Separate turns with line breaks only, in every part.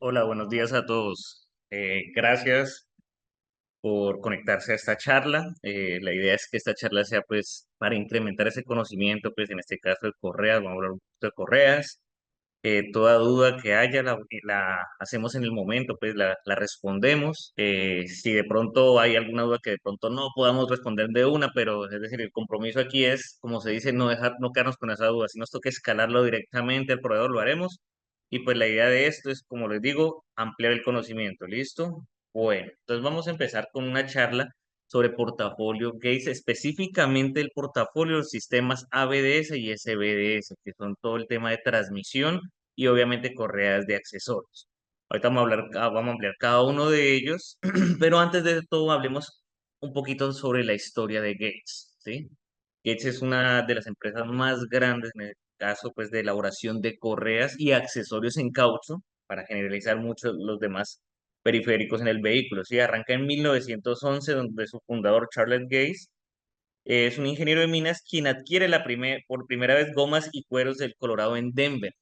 Hola, buenos días a todos. Gracias por conectarse a esta charla. La idea es que esta charla sea pues para incrementar ese conocimiento, pues en este caso de correas, vamos a hablar un poquito de correas. Toda duda que haya la hacemos en el momento, pues la respondemos. Si de pronto hay alguna duda que de pronto no podamos responder de una, pero es decir, el compromiso aquí es, como se dice, no quedarnos con esa duda. Si nos toca escalarlo directamente al proveedor, lo haremos. Y pues la idea de esto es, como les digo, ampliar el conocimiento. ¿Listo? Bueno, entonces vamos a empezar con una charla sobre portafolio Gates, específicamente el portafolio de los sistemas ABDS y SBDS, que son todo el tema de transmisión y obviamente correas de accesorios. Ahorita vamos a ampliar cada uno de ellos, pero antes de todo hablemos un poquito sobre la historia de Gates, ¿sí? Gates es una de las empresas más grandes en el caso pues de elaboración de correas y accesorios en caucho para generalizar mucho los demás periféricos en el vehículo. Sí, arranca en 1911, donde su fundador, Charles Gates, es un ingeniero de minas quien adquiere por primera vez gomas y cueros del Colorado en Denver.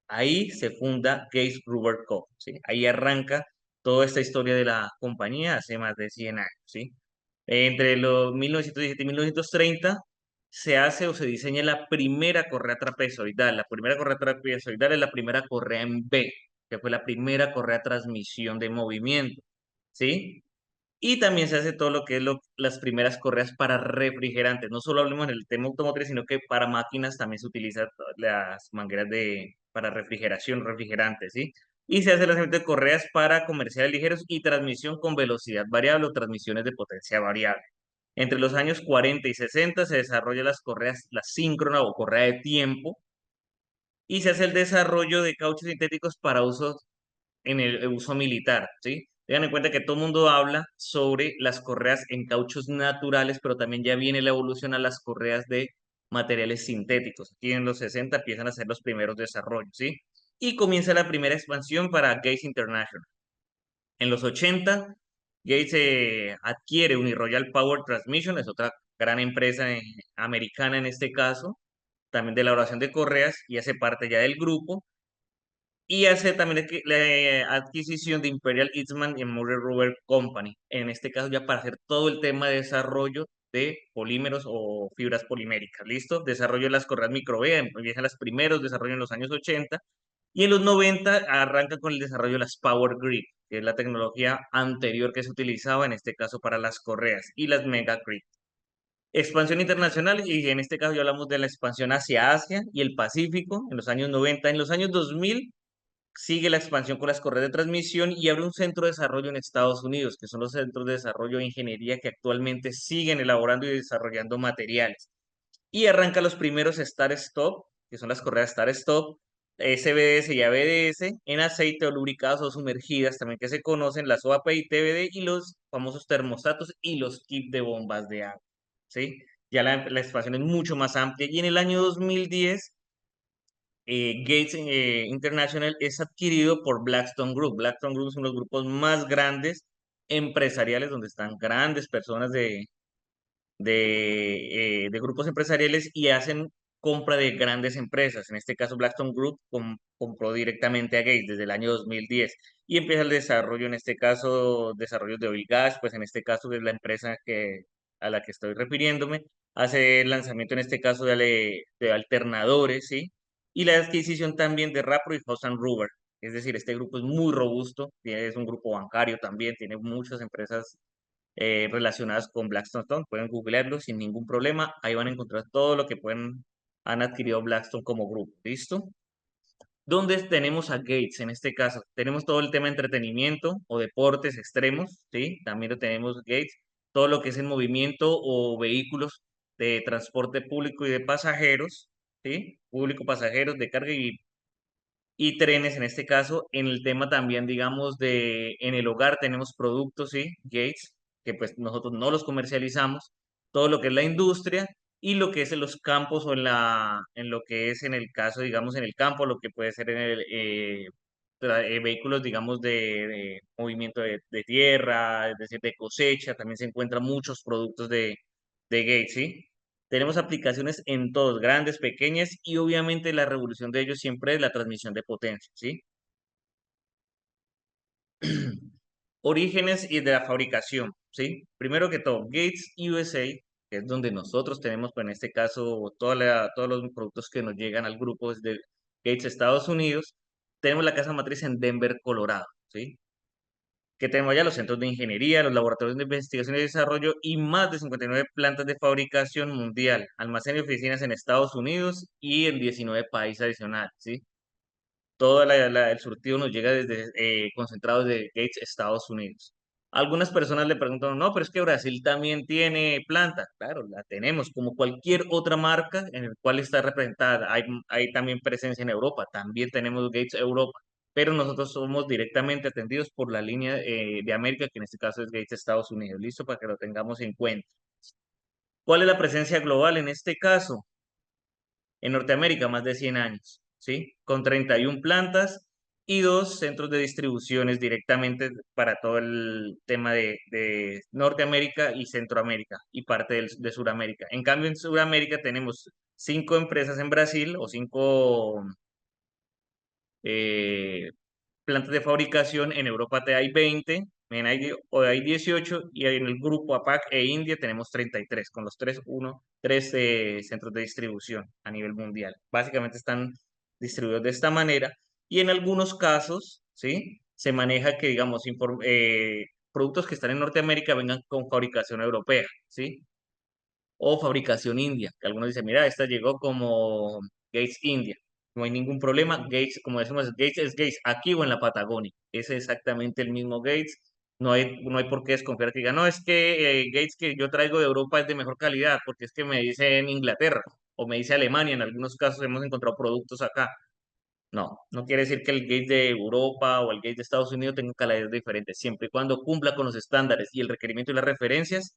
Ahí se funda Gates Rubber Co. ¿Sí? Ahí arranca toda esta historia de la compañía hace más de 100 años. ¿Sí? Entre los 1917 y 1930 se hace o se diseña la primera correa trapezoidal. La primera correa trapezoidal es la primera correa en B, que fue la primera correa de transmisión de movimiento. ¿Sí? Y también se hace todo lo que es las primeras correas para refrigerantes. No solo hablemos en el tema automotriz, sino que para máquinas también se utilizan las mangueras para refrigeración, refrigerantes, ¿sí? Y se hace el lanzamiento de correas para comerciales ligeros y transmisión con velocidad variable o transmisiones de potencia variable. Entre los años 40 y 60 se desarrollan las correas, la síncrona o correa de tiempo, y se hace el desarrollo de cauchos sintéticos para uso en el uso militar, ¿sí? Tengan en cuenta que todo el mundo habla sobre las correas en cauchos naturales, pero también ya viene la evolución a las correas de materiales sintéticos. Aquí en los 60 empiezan a hacer los primeros desarrollos, ¿sí? Y comienza la primera expansión para Gates International. En los 80, Gates adquiere Uniroyal Power Transmission, es otra gran empresa americana en este caso, también de elaboración de correas, y hace parte ya del grupo y hace también la adquisición de Imperial Eastman y Murray Rubber Company, en este caso ya para hacer todo el tema de desarrollo de polímeros o fibras poliméricas, ¿listo? Desarrollo de las correas micro-B, empiezan los primeros desarrollos en los años 80, y en los 90 arranca con el desarrollo de las Power Grip, que es la tecnología anterior que se utilizaba, en este caso para las correas, y las Mega Grip. Expansión internacional, y en este caso ya hablamos de la expansión hacia Asia y el Pacífico en los años 90. En los años 2000 sigue la expansión con las correas de transmisión y abre un centro de desarrollo en Estados Unidos, que son los centros de desarrollo de ingeniería que actualmente siguen elaborando y desarrollando materiales. Y arranca los primeros Star Stop, que son las correas Star Stop, SBDS y ABDS, en aceite o lubricadas o sumergidas, también que se conocen las OAP y TBD, y los famosos termostatos y los kits de bombas de agua. ¿Sí? Ya la expansión es mucho más amplia. Y en el año 2010 Gates International es adquirido por Blackstone Group. Blackstone Group es uno de los grupos más grandes empresariales donde están grandes personas de grupos empresariales y hacen compra de grandes empresas. En este caso, Blackstone Group compró directamente a Gates desde el año 2010 y empieza el desarrollo, en este caso, desarrollos de oil y gas, pues en este caso es la empresa a la que estoy refiriéndome, hace el lanzamiento en este caso de alternadores, ¿sí? Y la adquisición también de Rapro y Hudson Ruber. Es decir, este grupo es muy robusto, es un grupo bancario también, tiene muchas empresas relacionadas con Blackstone Stone. Pueden googlearlo sin ningún problema. Ahí van a encontrar todo lo que han adquirido Blackstone como grupo. ¿Listo? ¿Dónde tenemos a Gates en este caso? Tenemos todo el tema de entretenimiento o deportes extremos, ¿sí? También lo tenemos Gates. Todo lo que es en movimiento o vehículos de transporte público y de pasajeros, ¿sí? Público, pasajeros de carga y trenes en este caso. En el tema también, digamos, en el hogar tenemos productos, ¿sí? Gates, que pues nosotros no los comercializamos, todo lo que es la industria y lo que es en los campos o en lo que es en el caso, digamos, en el campo, lo que puede ser en vehículos, digamos, de movimiento de tierra, es decir, de cosecha, también se encuentran muchos productos de Gates, ¿sí? Tenemos aplicaciones en todos, grandes, pequeñas, y obviamente la revolución de ellos siempre es la transmisión de potencia, ¿sí? Orígenes y de la fabricación, ¿sí? Primero que todo, Gates USA, que es donde nosotros tenemos, pues en este caso, todos los productos que nos llegan al grupo desde Gates Estados Unidos. Tenemos la casa matriz en Denver, Colorado, ¿sí? Que tenemos allá los centros de ingeniería, los laboratorios de investigación y desarrollo y más de 59 plantas de fabricación mundial, almacenes y oficinas en Estados Unidos y en 19 países adicionales, ¿sí? Todo el surtido nos llega desde concentrados de Gates, Estados Unidos. Algunas personas le preguntan, no, pero es que Brasil también tiene planta. Claro, la tenemos, como cualquier otra marca en el cual está representada. Hay también presencia en Europa, también tenemos Gates Europa, pero nosotros somos directamente atendidos por la línea de América, que en este caso es Gates Estados Unidos. Listo, para que lo tengamos en cuenta. ¿Cuál es la presencia global en este caso? En Norteamérica, más de 100 años, ¿sí? Con 31 plantas y dos centros de distribuciones directamente para todo el tema de Norteamérica y Centroamérica y parte de Sudamérica. En cambio, en Sudamérica tenemos 5 empresas en Brasil o 5 eh, plantas de fabricación. En Europa te hay 20, o hay 18 y en el grupo APAC e India tenemos 33 con los tres centros de distribución a nivel mundial. Básicamente están distribuidos de esta manera y en algunos casos, ¿sí? Se maneja que, digamos, productos que están en Norteamérica vengan con fabricación europea, ¿sí? O fabricación india, que algunos dicen, mira, esta llegó como Gates India. No hay ningún problema. Gates, como decimos, Gates es Gates, aquí o en la Patagonia. Es exactamente el mismo Gates. No hay por qué desconfiar que diga, no, es que Gates que yo traigo de Europa es de mejor calidad, porque es que me dice en Inglaterra o me dice Alemania. En algunos casos hemos encontrado productos acá. No, no quiere decir que el Gates de Europa o el Gates de Estados Unidos tenga calidades diferentes. Siempre y cuando cumpla con los estándares y el requerimiento y las referencias,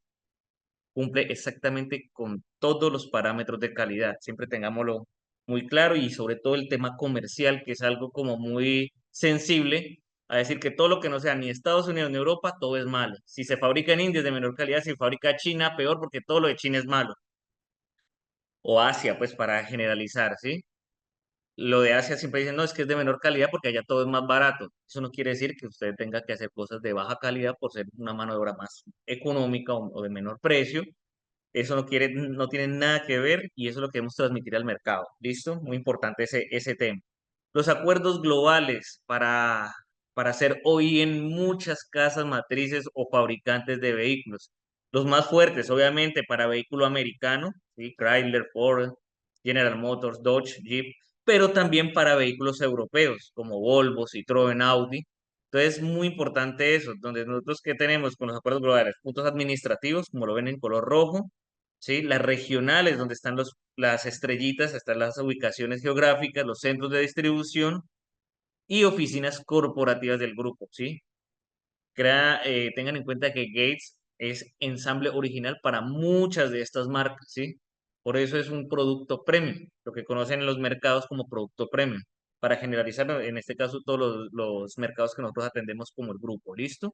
cumple exactamente con todos los parámetros de calidad. Siempre tengámoslo muy claro y sobre todo el tema comercial, que es algo como muy sensible, a decir que todo lo que no sea ni Estados Unidos ni Europa, todo es malo. Si se fabrica en India es de menor calidad, si se fabrica en China, peor porque todo lo de China es malo. O Asia, pues para generalizar, ¿sí? Lo de Asia siempre dicen, no, es que es de menor calidad porque allá todo es más barato. Eso no quiere decir que usted tenga que hacer cosas de baja calidad por ser una mano de obra más económica o de menor precio. Eso no tiene nada que ver y eso es lo que debemos transmitir al mercado. ¿Listo? Muy importante ese tema. Los acuerdos globales para hacer hoy en muchas casas matrices o fabricantes de vehículos. Los más fuertes, obviamente, para vehículo americano, ¿sí? Chrysler, Ford, General Motors, Dodge, Jeep, pero también para vehículos europeos como Volvo, Citroën, Audi. Entonces, muy importante eso, donde nosotros que tenemos con los acuerdos globales, puntos administrativos, como lo ven en color rojo, ¿sí? Las regionales, donde están las estrellitas, están las ubicaciones geográficas, los centros de distribución y oficinas corporativas del grupo, ¿sí? Tengan en cuenta que Gates es ensamble original para muchas de estas marcas, ¿sí? Por eso es un producto premium, lo que conocen en los mercados como producto premium, para generalizar, en este caso, todos los mercados que nosotros atendemos como el grupo, ¿listo?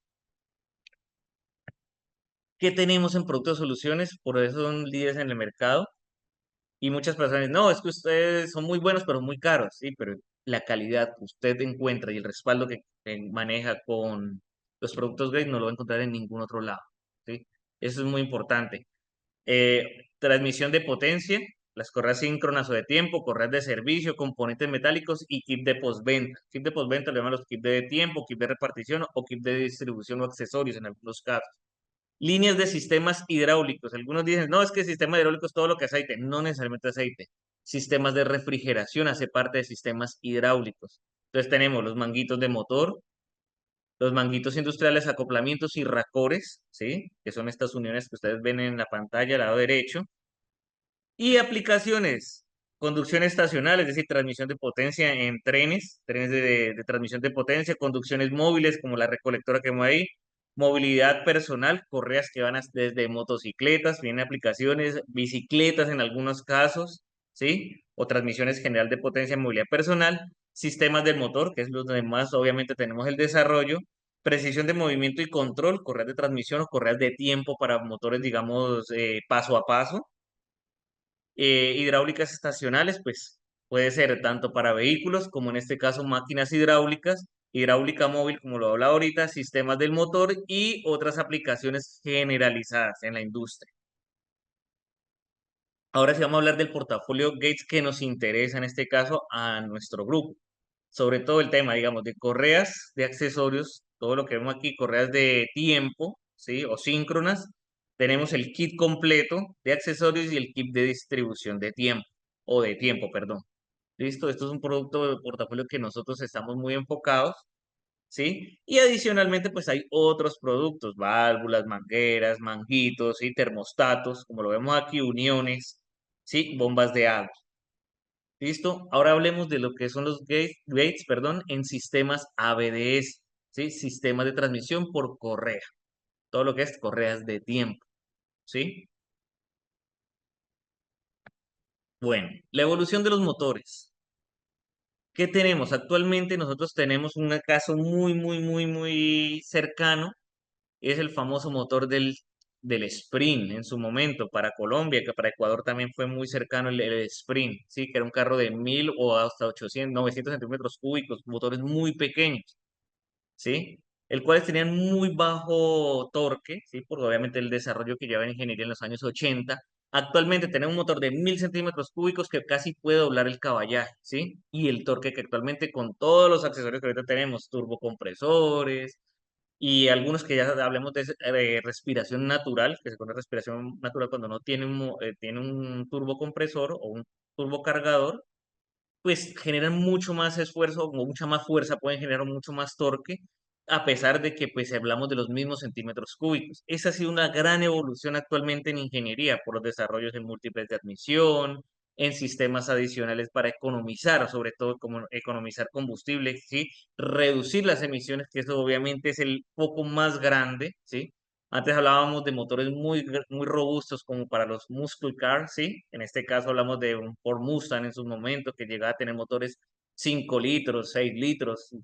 ¿Qué tenemos en productos soluciones? Por eso son líderes en el mercado. Y muchas personas, no, es que ustedes son muy buenos, pero muy caros, sí, pero la calidad que usted encuentra y el respaldo que maneja con los productos Grade no lo va a encontrar en ningún otro lado, ¿sí? Eso es muy importante. Eh, Transmisión de potencia, las correas síncronas o de tiempo, correas de servicio, componentes metálicos y kit de postventa. Kit de postventa le llaman los kits de tiempo, kit de repartición o kit de distribución o accesorios en algunos casos. Líneas de sistemas hidráulicos. Algunos dicen, no, es que el sistema hidráulico es todo lo que es aceite. No necesariamente aceite. Sistemas de refrigeración hace parte de sistemas hidráulicos. Entonces tenemos los manguitos de motor, los manguitos industriales, acoplamientos y racores, ¿sí? Que son estas uniones que ustedes ven en la pantalla al lado derecho. Y aplicaciones, conducción estacional, es decir, transmisión de potencia en trenes de transmisión de potencia, conducciones móviles como la recolectora que vemos ahí, movilidad personal, correas que van desde motocicletas, vienen aplicaciones, bicicletas en algunos casos, ¿sí? O transmisiones general de potencia en movilidad personal, sistemas del motor, que es lo donde más obviamente tenemos el desarrollo, precisión de movimiento y control, correas de transmisión o correas de tiempo para motores, digamos, paso a paso. Hidráulicas estacionales, pues puede ser tanto para vehículos como en este caso máquinas hidráulicas hidráulica móvil, como lo habla ahorita, sistemas del motor y otras aplicaciones generalizadas en la industria. Ahora sí vamos a hablar del portafolio Gates que nos interesa en este caso a nuestro grupo. Sobre todo el tema, digamos, de correas, de accesorios, todo lo que vemos aquí, correas de tiempo, ¿sí? O síncronas. Tenemos el kit completo de accesorios y el kit de distribución de tiempo, o de tiempo, perdón. ¿Listo? Esto es un producto de portafolio que nosotros estamos muy enfocados, ¿sí? Y adicionalmente, pues hay otros productos, válvulas, mangueras, manguitos, y termostatos, como lo vemos aquí, uniones, ¿sí? Bombas de agua. ¿Listo? Ahora hablemos de lo que son los gates, perdón, en sistemas ABDS, ¿sí? Sistemas de transmisión por correa. Todo lo que es correas de tiempo, ¿sí? Bueno, la evolución de los motores. ¿Qué tenemos? Actualmente nosotros tenemos un caso muy cercano. Es el famoso motor del Sprint en su momento para Colombia, que para Ecuador también fue muy cercano el Sprint, ¿sí? Que era un carro de 1000 o hasta 800, 900 centímetros cúbicos, motores muy pequeños, ¿sí? El cuales tenían muy bajo torque, ¿sí? Por obviamente el desarrollo que lleva en ingeniería en los años 80. Actualmente tenemos un motor de 1000 centímetros cúbicos que casi puede doblar el caballaje, ¿sí? Y el torque que actualmente con todos los accesorios que ahorita tenemos, turbocompresores, y algunos que ya hablemos de respiración natural, que se conoce respiración natural cuando no tiene tiene un turbocompresor o un turbocargador, pues generan mucho más esfuerzo o mucha más fuerza, pueden generar mucho más torque, a pesar de que pues hablamos de los mismos centímetros cúbicos. Esa ha sido una gran evolución actualmente en ingeniería por los desarrollos en múltiples de admisión, en sistemas adicionales para economizar, sobre todo como economizar combustible, ¿sí? Reducir las emisiones, que eso obviamente es el poco más grande, ¿sí? Antes hablábamos de motores muy robustos como para los muscle cars, ¿sí? En este caso hablamos de un Ford Mustang en sus momentos que llegaba a tener motores 5 litros, 6 litros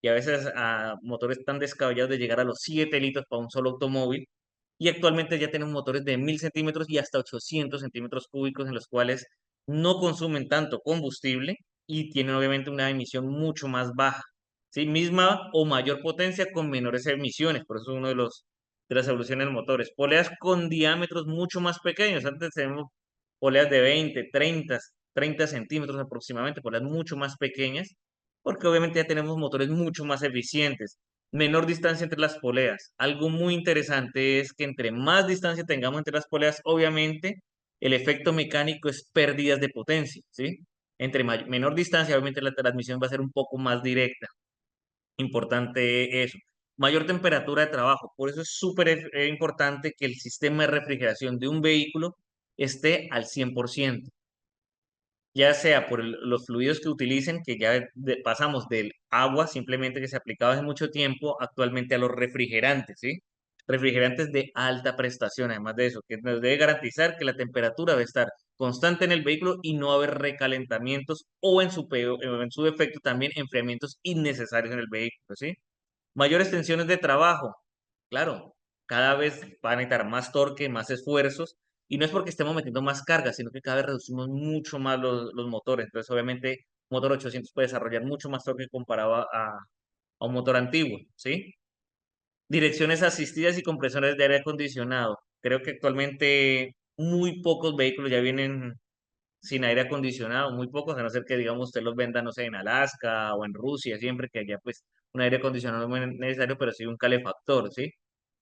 y a veces a motores tan descabellados de llegar a los 7 litros para un solo automóvil. Y actualmente ya tenemos motores de 1000 centímetros y hasta 800 centímetros cúbicos en los cuales no consumen tanto combustible y tienen obviamente una emisión mucho más baja, ¿sí? Misma o mayor potencia con menores emisiones, por eso es uno de las evoluciones de motores. Poleas con diámetros mucho más pequeños. Antes tenemos poleas de 20, 30 centímetros aproximadamente, poleas mucho más pequeñas, porque obviamente ya tenemos motores mucho más eficientes. Menor distancia entre las poleas. Algo muy interesante es que entre más distancia tengamos entre las poleas, obviamente el efecto mecánico es pérdidas de potencia, ¿sí? Entre menor distancia, obviamente la transmisión va a ser un poco más directa. Importante eso. Mayor temperatura de trabajo. Por eso es súper importante que el sistema de refrigeración de un vehículo esté al 100%, ya sea por los fluidos que utilicen, que ya pasamos del agua simplemente que se aplicaba hace mucho tiempo, actualmente a los refrigerantes, ¿sí? Refrigerantes de alta prestación, además de eso, que nos debe garantizar que la temperatura debe estar constante en el vehículo y no haber recalentamientos o en su defecto también enfriamientos innecesarios en el vehículo, ¿sí? Mayores tensiones de trabajo. Claro, cada vez van a necesitar más torque, más esfuerzos, y no es porque estemos metiendo más carga, sino que cada vez reducimos mucho más los motores. Entonces, obviamente, un motor 800 puede desarrollar mucho más torque comparado a un motor antiguo, ¿sí? Direcciones asistidas y compresores de aire acondicionado. Creo que actualmente muy pocos vehículos ya vienen sin aire acondicionado, muy pocos, a no ser que, digamos, usted los venda, no sé, en Alaska o en Rusia, siempre que haya, pues, un aire acondicionado no es necesario, pero sí un calefactor, ¿sí?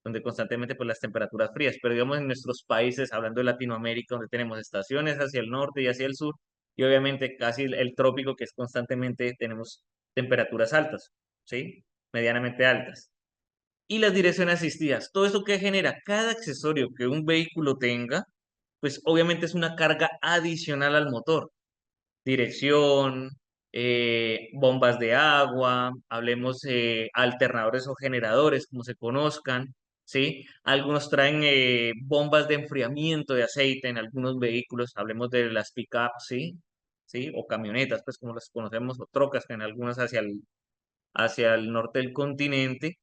Donde constantemente, pues, las temperaturas frías. Pero, digamos, en nuestros países, hablando de Latinoamérica, donde tenemos estaciones hacia el norte y hacia el sur, y obviamente casi el trópico, que es constantemente, tenemos temperaturas altas, ¿sí? Medianamente altas. Y las direcciones asistidas, todo esto que genera cada accesorio que un vehículo tenga, pues obviamente es una carga adicional al motor. Dirección, bombas de agua, hablemos alternadores o generadores, como se conozcan, ¿sí? Algunos traen bombas de enfriamiento de aceite en algunos vehículos, hablemos de las pick-up, ¿sí? ¿Sí? O camionetas, pues como las conocemos, o trocas, que en algunas hacia el norte del continente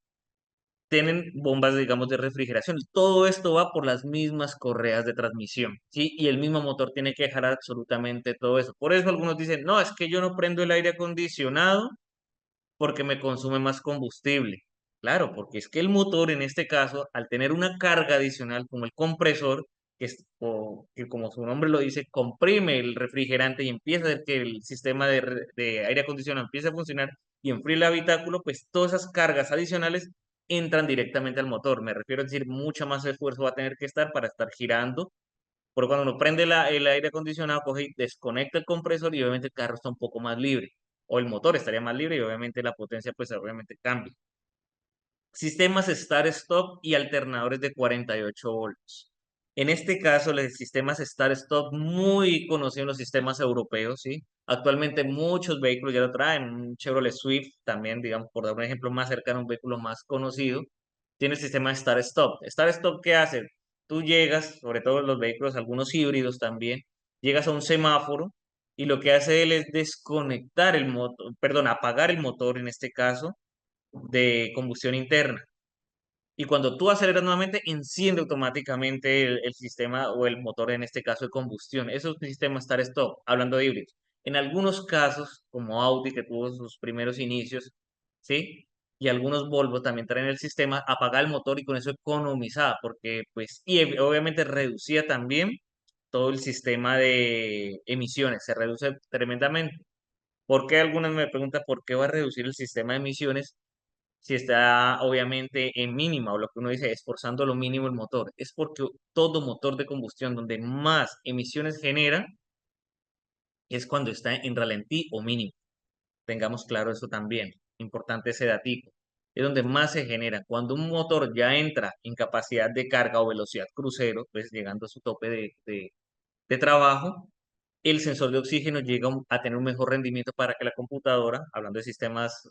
tienen bombas, digamos, de refrigeración. Todo esto va por las mismas correas de transmisión, ¿sí? Y el mismo motor tiene que dejar absolutamente todo eso. Por eso algunos dicen, no, es que yo no prendo el aire acondicionado porque me consume más combustible. Claro, porque es que el motor en este caso, al tener una carga adicional como el compresor, que como su nombre lo dice, comprime el refrigerante y empieza a hacer que el sistema de aire acondicionado empiece a funcionar y enfríe el habitáculo, pues todas esas cargas adicionales entran directamente al motor. Me refiero a decir, mucha más esfuerzo va a tener que estar para estar girando, porque cuando uno prende el aire acondicionado, coge y desconecta el compresor y obviamente el carro está un poco más libre, o el motor estaría más libre y obviamente la potencia pues obviamente cambia. Sistemas Start-Stop y alternadores de 48 voltios. En este caso, los sistemas Start-Stop muy conocidos en los sistemas europeos, ¿sí? Actualmente muchos vehículos ya lo traen, un Chevrolet Swift también, digamos, por dar un ejemplo más cercano, un vehículo más conocido, tiene el sistema Start-Stop. Start-Stop, ¿qué hace? Tú llegas, sobre todo en los vehículos, algunos híbridos también, llegas a un semáforo y lo que hace él es desconectar el motor, perdón, apagar el motor en este caso de combustión interna. Y cuando tú aceleras nuevamente, enciende automáticamente el sistema o el motor, en este caso de combustión. Eso es un sistema start-stop, hablando de híbridos. En algunos casos, como Audi, que tuvo sus primeros inicios, ¿sí? Y algunos Volvo también traen el sistema, apagar el motor y con eso economizaba, porque pues, y obviamente reducía también todo el sistema de emisiones, se reduce tremendamente. ¿Por qué? Algunas me preguntan por qué va a reducir el sistema de emisiones si está obviamente en mínima o lo que uno dice esforzando lo mínimo el motor. Es porque todo motor de combustión donde más emisiones genera es cuando está en ralentí o mínimo. Tengamos claro eso también. Importante ese datico. Es donde más se genera. Cuando un motor ya entra en capacidad de carga o velocidad crucero, pues llegando a su tope de trabajo, el sensor de oxígeno llega a tener un mejor rendimiento para que la computadora, hablando de sistemas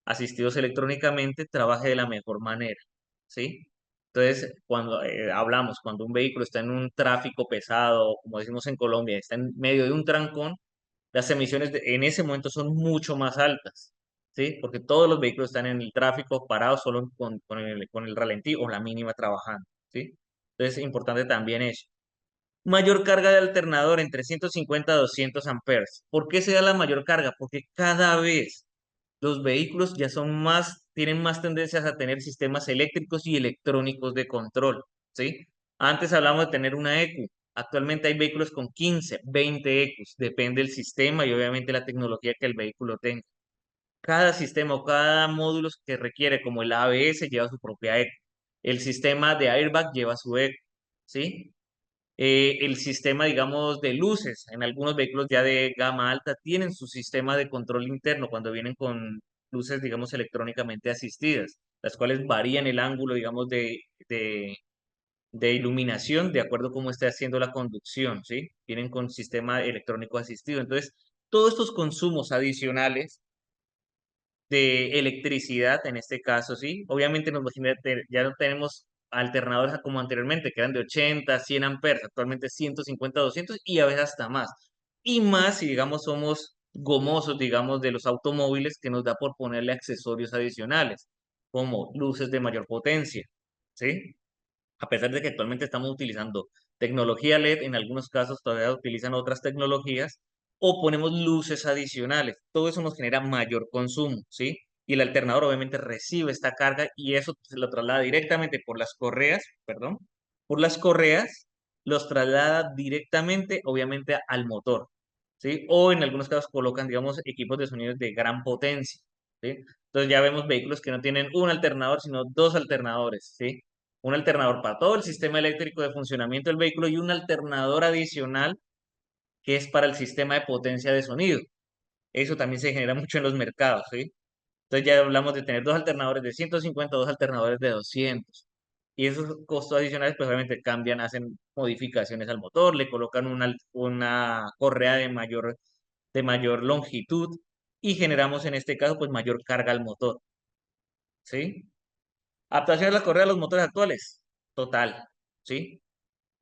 asistidos electrónicamente, trabaje de la mejor manera, ¿sí? Entonces, cuando hablamos, cuando un vehículo está en un tráfico pesado, como decimos en Colombia, está en medio de un trancón, las emisiones en ese momento son mucho más altas, ¿sí? Porque todos los vehículos están en el tráfico parados solo con el ralentí o la mínima trabajando, ¿sí? Entonces, es importante también eso. Mayor carga de alternador entre 150 a 200 amperes. ¿Por qué se da la mayor carga? Porque cada vez los vehículos ya tienen más tendencias a tener sistemas eléctricos y electrónicos de control, ¿sí? Antes hablamos de tener una ECU, actualmente hay vehículos con 15, 20 ECUs, depende del sistema y obviamente la tecnología que el vehículo tenga. Cada sistema o cada módulo que requiere, como el ABS, lleva su propia ECU. El sistema de airbag lleva su ECU, ¿sí? El sistema, digamos, de luces. En algunos vehículos ya de gama alta tienen su sistema de control interno cuando vienen con luces, digamos, electrónicamente asistidas, las cuales varían el ángulo, digamos, de, de iluminación de acuerdo a cómo esté haciendo la conducción, ¿sí? Vienen con sistema electrónico asistido. Entonces, todos estos consumos adicionales de electricidad, en este caso, ¿sí? Obviamente ya no tenemos alternadores como anteriormente, que eran de 80, 100 amperes, actualmente 150, 200 y a veces hasta más. Y más si, digamos, somos gomosos, digamos, de los automóviles que nos da por ponerle accesorios adicionales, como luces de mayor potencia, ¿sí? A pesar de que actualmente estamos utilizando tecnología LED, en algunos casos todavía utilizan otras tecnologías, o ponemos luces adicionales. Todo eso nos genera mayor consumo, ¿sí? Y el alternador obviamente recibe esta carga y eso se lo traslada directamente por las correas, perdón, por las correas, los traslada directamente, obviamente, al motor, ¿sí? O en algunos casos colocan, digamos, equipos de sonido de gran potencia, ¿sí? Entonces ya vemos vehículos que no tienen un alternador, sino dos alternadores, ¿sí? Un alternador para todo el sistema eléctrico de funcionamiento del vehículo y un alternador adicional que es para el sistema de potencia de sonido. Eso también se genera mucho en los mercados, ¿sí? Entonces ya hablamos de tener dos alternadores de 150, dos alternadores de 200. Y esos costos adicionales, pues obviamente cambian, hacen modificaciones al motor, le colocan una correa de mayor longitud y generamos en este caso, pues mayor carga al motor, ¿sí? Adaptación de la correa a los motores actuales, total, ¿sí?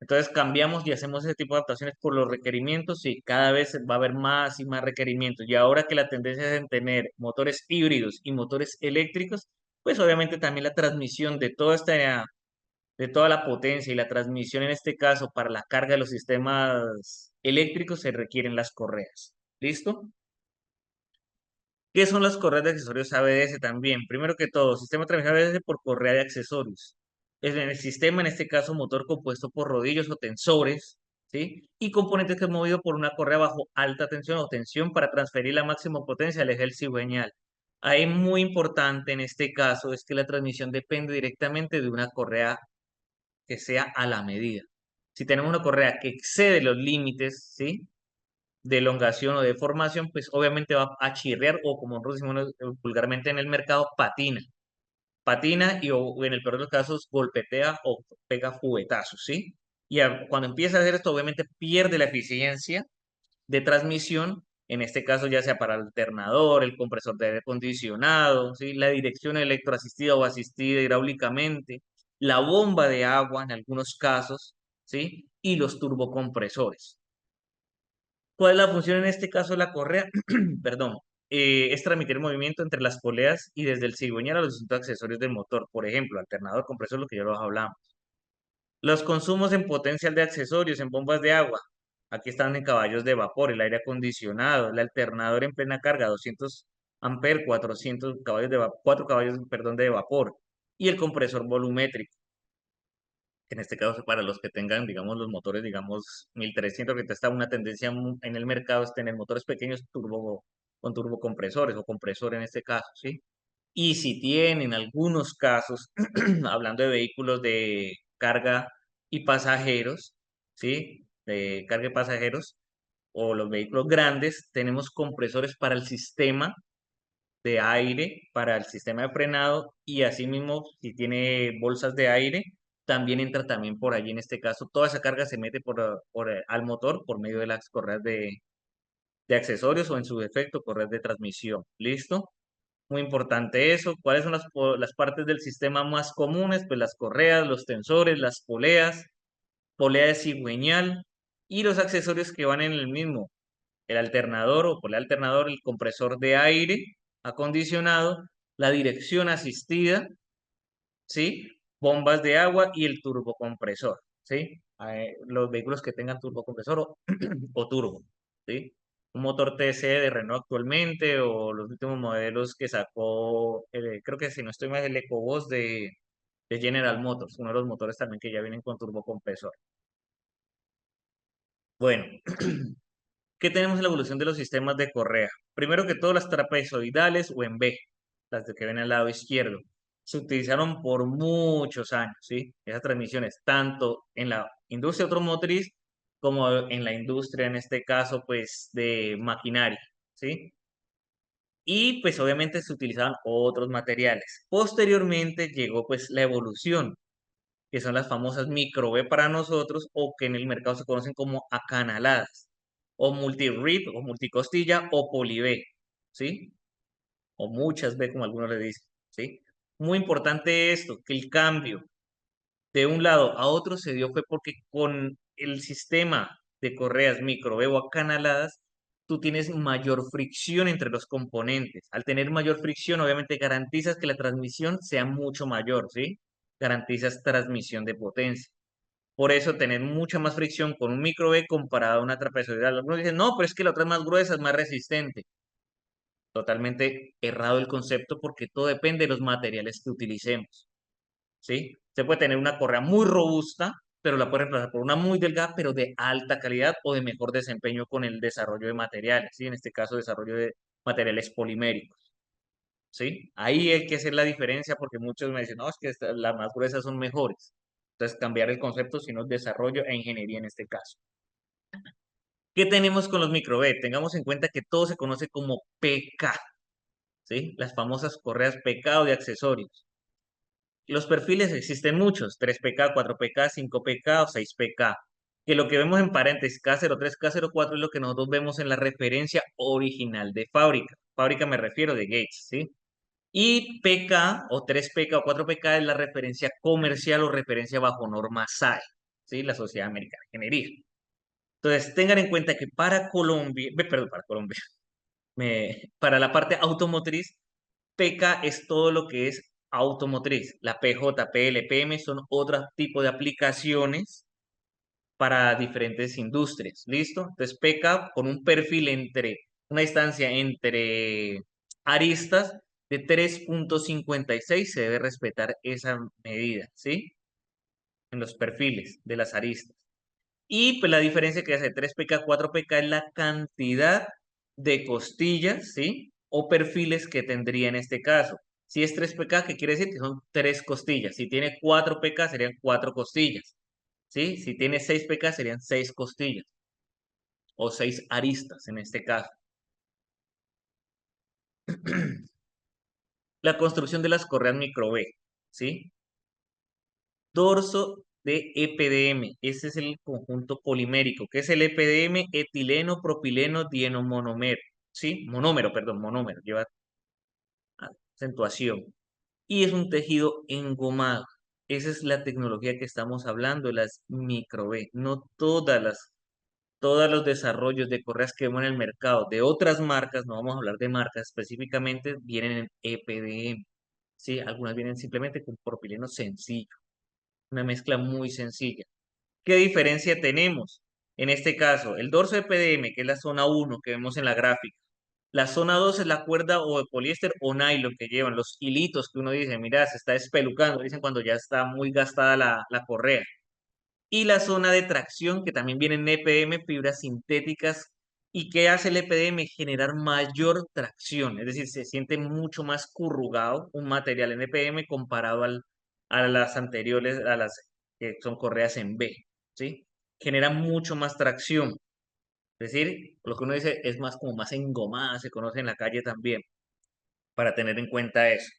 Entonces cambiamos y hacemos ese tipo de adaptaciones por los requerimientos y cada vez va a haber más y más requerimientos. Y ahora que la tendencia es en tener motores híbridos y motores eléctricos, pues obviamente también la transmisión de toda la potencia y la transmisión en este caso para la carga de los sistemas eléctricos se requieren las correas. ¿Listo? ¿Qué son las correas de accesorios ABS también? Primero que todo, sistema de transmisión ABS por correa de accesorios. Es en el sistema, en este caso, motor compuesto por rodillos o tensores, ¿sí? Y componentes que es movido por una correa bajo alta tensión o tensión para transferir la máxima potencia al eje del cigüeñal. Ahí muy importante en este caso es que la transmisión depende directamente de una correa que sea a la medida. Si tenemos una correa que excede los límites, ¿sí? De elongación o de formación, pues obviamente va a chirrear o como nosotros decimos vulgarmente en el mercado, patina. Patina y o en el peor de los casos golpetea o pega juguetazos, ¿sí? Y cuando empieza a hacer esto, obviamente pierde la eficiencia de transmisión, en este caso ya sea para el alternador, el compresor de aire acondicionado, ¿sí? La dirección electroasistida o asistida hidráulicamente, la bomba de agua en algunos casos, ¿sí? Y los turbocompresores. ¿Cuál es la función en este caso de la correa? Perdón. Es transmitir el movimiento entre las poleas y desde el cigüeñal a los distintos accesorios del motor. Por ejemplo, alternador, compresor, lo que ya lo hablamos. Los consumos en potencial de accesorios, en bombas de agua. Aquí están en caballos de vapor, el aire acondicionado, el alternador en plena carga, 200 amperes, 400 caballos 4 caballos, perdón, de vapor. Y el compresor volumétrico, que en este caso para los que tengan, digamos, los motores, digamos, 1300, que está una tendencia en el mercado es tener motores pequeños con turbocompresores o compresor en este caso, ¿sí? Y si tienen algunos casos, hablando de vehículos de carga y pasajeros, ¿sí? De carga y pasajeros, o los vehículos grandes, tenemos compresores para el sistema de aire, para el sistema de frenado, y asimismo, si tiene bolsas de aire, también entra también por allí, en este caso, toda esa carga se mete al motor por medio de las correas de accesorios o en su defecto, correas de transmisión. ¿Listo? Muy importante eso. ¿Cuáles son las partes del sistema más comunes? Pues las correas, los tensores, las poleas, polea de cigüeñal y los accesorios que van en el mismo. El alternador o polea alternador, el compresor de aire acondicionado, la dirección asistida, ¿sí? Bombas de agua y el turbocompresor, ¿sí? Los vehículos que tengan turbocompresor o turbo, ¿sí? Un motor TC de Renault actualmente o los últimos modelos que sacó, creo que si no estoy mal, el EcoBoost de General Motors, uno de los motores también que ya vienen con turbocompresor. Bueno, ¿qué tenemos en la evolución de los sistemas de correa? Primero que todo, las trapezoidales o en B, las de que ven al lado izquierdo, se utilizaron por muchos años, ¿sí? Esas transmisiones, tanto en la industria automotriz como en la industria, en este caso, pues, de maquinaria, ¿sí? Y, pues, obviamente se utilizaban otros materiales. Posteriormente llegó, pues, la evolución, que son las famosas micro B para nosotros o que en el mercado se conocen como acanaladas o multi-rib o multicostilla o poly-B, ¿sí? O muchas B como algunos le dicen, ¿sí? Muy importante esto, que el cambio de un lado a otro se dio fue porque con el sistema de correas micro B o acanaladas, tú tienes mayor fricción entre los componentes. Al tener mayor fricción, obviamente garantizas que la transmisión sea mucho mayor, ¿sí? Garantizas transmisión de potencia. Por eso tener mucha más fricción con un micro B comparado a una trapezoidal. Algunos dicen, no, pero es que la otra es más gruesa, es más resistente. Totalmente errado el concepto porque todo depende de los materiales que utilicemos, ¿sí? Se puede tener una correa muy robusta, pero la puede reemplazar por una muy delgada, pero de alta calidad o de mejor desempeño con el desarrollo de materiales, ¿sí? En este caso, desarrollo de materiales poliméricos, ¿sí? Ahí hay que hacer la diferencia porque muchos me dicen, no, es que las más gruesas son mejores. Entonces, cambiar el concepto, sino desarrollo e ingeniería en este caso. ¿Qué tenemos con los micro B? Tengamos en cuenta que todo se conoce como PK, ¿sí? Las famosas correas PK o de accesorios. Los perfiles existen muchos, 3PK, 4PK, 5PK o 6PK, que lo que vemos en paréntesis K03, K04 es lo que nosotros vemos en la referencia original de fábrica. Fábrica me refiero de Gates, ¿sí? Y PK o 3PK o 4PK es la referencia comercial o referencia bajo norma SAE, ¿sí? La Sociedad Americana de Ingeniería. Entonces, tengan en cuenta que para Colombia, perdón, para Colombia, para la parte automotriz, PK es todo lo que es automotriz. La PJ, PL, PM son otro tipo de aplicaciones para diferentes industrias. ¿Listo? Entonces, PK con un perfil una distancia entre aristas de 3,56 se debe respetar esa medida, ¿sí? En los perfiles de las aristas. Y pues la diferencia que hace 3pk a 4pk es la cantidad de costillas, ¿sí? O perfiles que tendría en este caso. Si es 3pk, ¿qué quiere decir? Que son 3 costillas. Si tiene 4pk, serían 4 costillas, ¿sí? Si tiene 6pk, serían 6 costillas. O 6 aristas en este caso. La construcción de las correas micro B, ¿sí? Dorso de EPDM. Ese es el conjunto polimérico. ¿Qué es el EPDM? Etileno, propileno, dienomonómero. ¿Sí? Monómero, perdón, monómero. Lleva acentuación. Y es un tejido engomado. Esa es la tecnología que estamos hablando, las micro B. No todos los desarrollos de correas que vemos en el mercado de otras marcas, no vamos a hablar de marcas específicamente, vienen en EPDM. Sí, algunas vienen simplemente con propileno sencillo, una mezcla muy sencilla. ¿Qué diferencia tenemos? En este caso, el dorso de PDM, que es la zona 1 que vemos en la gráfica. La zona 2 es la cuerda o de poliéster o nylon que llevan, los hilitos que uno dice, mira, se está espelucando, dicen cuando ya está muy gastada la correa. Y la zona de tracción, que también viene en EPDM, fibras sintéticas. ¿Y qué hace el EPDM? Generar mayor tracción, es decir, se siente mucho más currugado un material en EPDM comparado a las anteriores, a las que son correas en B, ¿sí? Genera mucho más tracción. Es decir, lo que uno dice es más como más engomada, se conoce en la calle también, para tener en cuenta eso.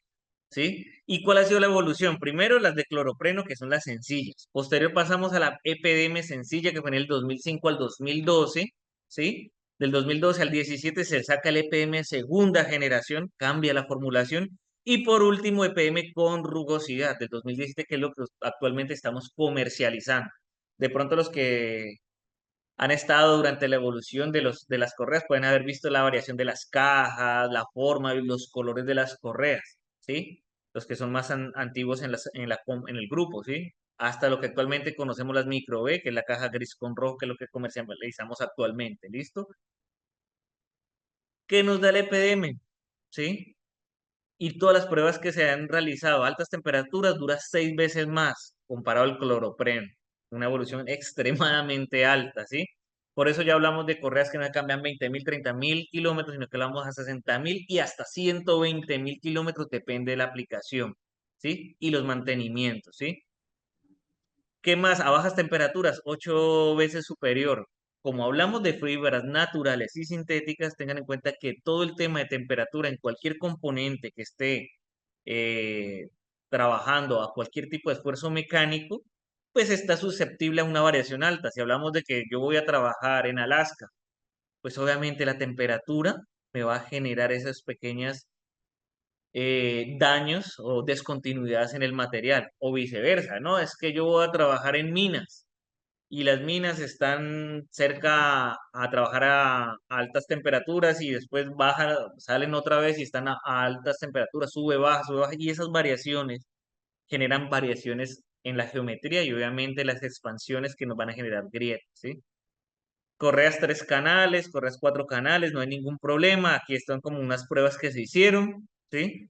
¿Sí? ¿Y cuál ha sido la evolución? Primero las de cloropreno, que son las sencillas. Posterior pasamos a la EPDM sencilla, que fue en el 2005 al 2012, ¿sí? Del 2012 al 17 se saca el EPDM segunda generación, cambia la formulación. Y por último, EPDM con rugosidad, del 2017, que es lo que actualmente estamos comercializando. De pronto los que han estado durante la evolución de las correas, pueden haber visto la variación de las cajas, la forma y los colores de las correas, ¿sí? Los que son más antiguos en el grupo, ¿sí? Hasta lo que actualmente conocemos las micro B, que es la caja gris con rojo, que es lo que comercializamos actualmente, ¿listo? ¿Qué nos da el EPDM? ¿Sí? Y todas las pruebas que se han realizado a altas temperaturas dura 6 veces más comparado al cloropreno. Una evolución extremadamente alta, ¿sí? Por eso ya hablamos de correas que no cambian 20.000, 30.000 kilómetros, sino que hablamos a 60.000 y hasta 120.000 kilómetros, depende de la aplicación, ¿sí? Y los mantenimientos, ¿sí? ¿Qué más? A bajas temperaturas, 8 veces superior. Como hablamos de fibras naturales y sintéticas, tengan en cuenta que todo el tema de temperatura en cualquier componente que esté eh, trabajando a cualquier tipo de esfuerzo mecánico, pues está susceptible a una variación alta. Si hablamos de que yo voy a trabajar en Alaska, pues obviamente la temperatura me va a generar esas pequeñas daños o descontinuidades en el material, o viceversa, ¿no? Es que yo voy a trabajar en minas y las minas están cerca a trabajar a altas temperaturas y después bajan, salen otra vez y están a altas temperaturas, sube, baja, y esas variaciones generan variaciones en la geometría y obviamente las expansiones que nos van a generar grietas, ¿sí? Correas 3 canales, correas 4 canales, no hay ningún problema. Aquí están como unas pruebas que se hicieron, ¿sí?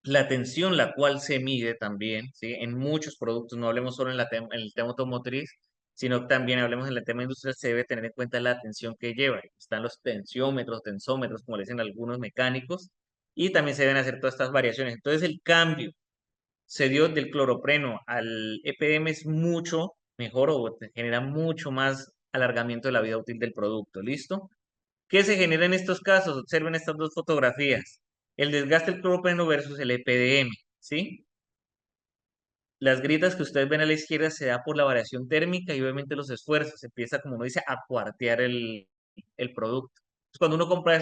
La tensión, la cual se mide también, ¿sí? En muchos productos, no hablemos solo en el tema automotriz, sino que también hablemos en el tema industrial, se debe tener en cuenta la tensión que lleva. Están los tensiómetros, tensómetros, como le dicen algunos mecánicos, y también se deben hacer todas estas variaciones. Entonces, el cambio se dio del cloropreno al EPDM es mucho mejor o te genera mucho más alargamiento de la vida útil del producto. ¿Listo? ¿Qué se genera en estos casos? Observen estas dos fotografías. El desgaste del cloropreno versus el EPDM, ¿sí? Las grietas que ustedes ven a la izquierda se da por la variación térmica y obviamente los esfuerzos. Se empieza, como uno dice, a cuartear el producto. Entonces, cuando uno compra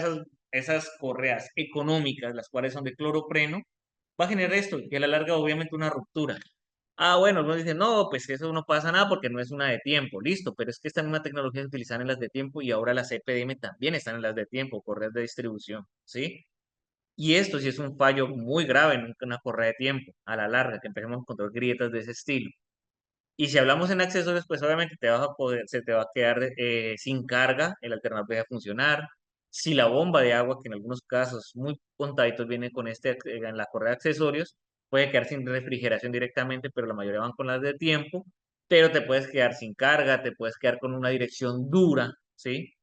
esas correas económicas, las cuales son de cloropreno, va a generar esto, que a la larga obviamente una ruptura. Ah, bueno, uno dice, no, pues eso no pasa nada porque no es una de tiempo, listo, pero es que esta misma tecnología se utiliza en las de tiempo y ahora las EPDM también están en las de tiempo, correas de distribución, ¿sí? Y esto sí es un fallo muy grave en una correa de tiempo, a la larga, que empecemos a encontrar grietas de ese estilo. Y si hablamos en accesorios, pues obviamente se te va a quedar sin carga, el alternador deja de funcionar, Si la bomba de agua, que en algunos casos muy contaditos viene con en la correa de accesorios, puede quedar sin refrigeración directamente, pero la mayoría van con las de tiempo, pero te puedes quedar sin carga, te puedes quedar con una dirección dura, ¿sí?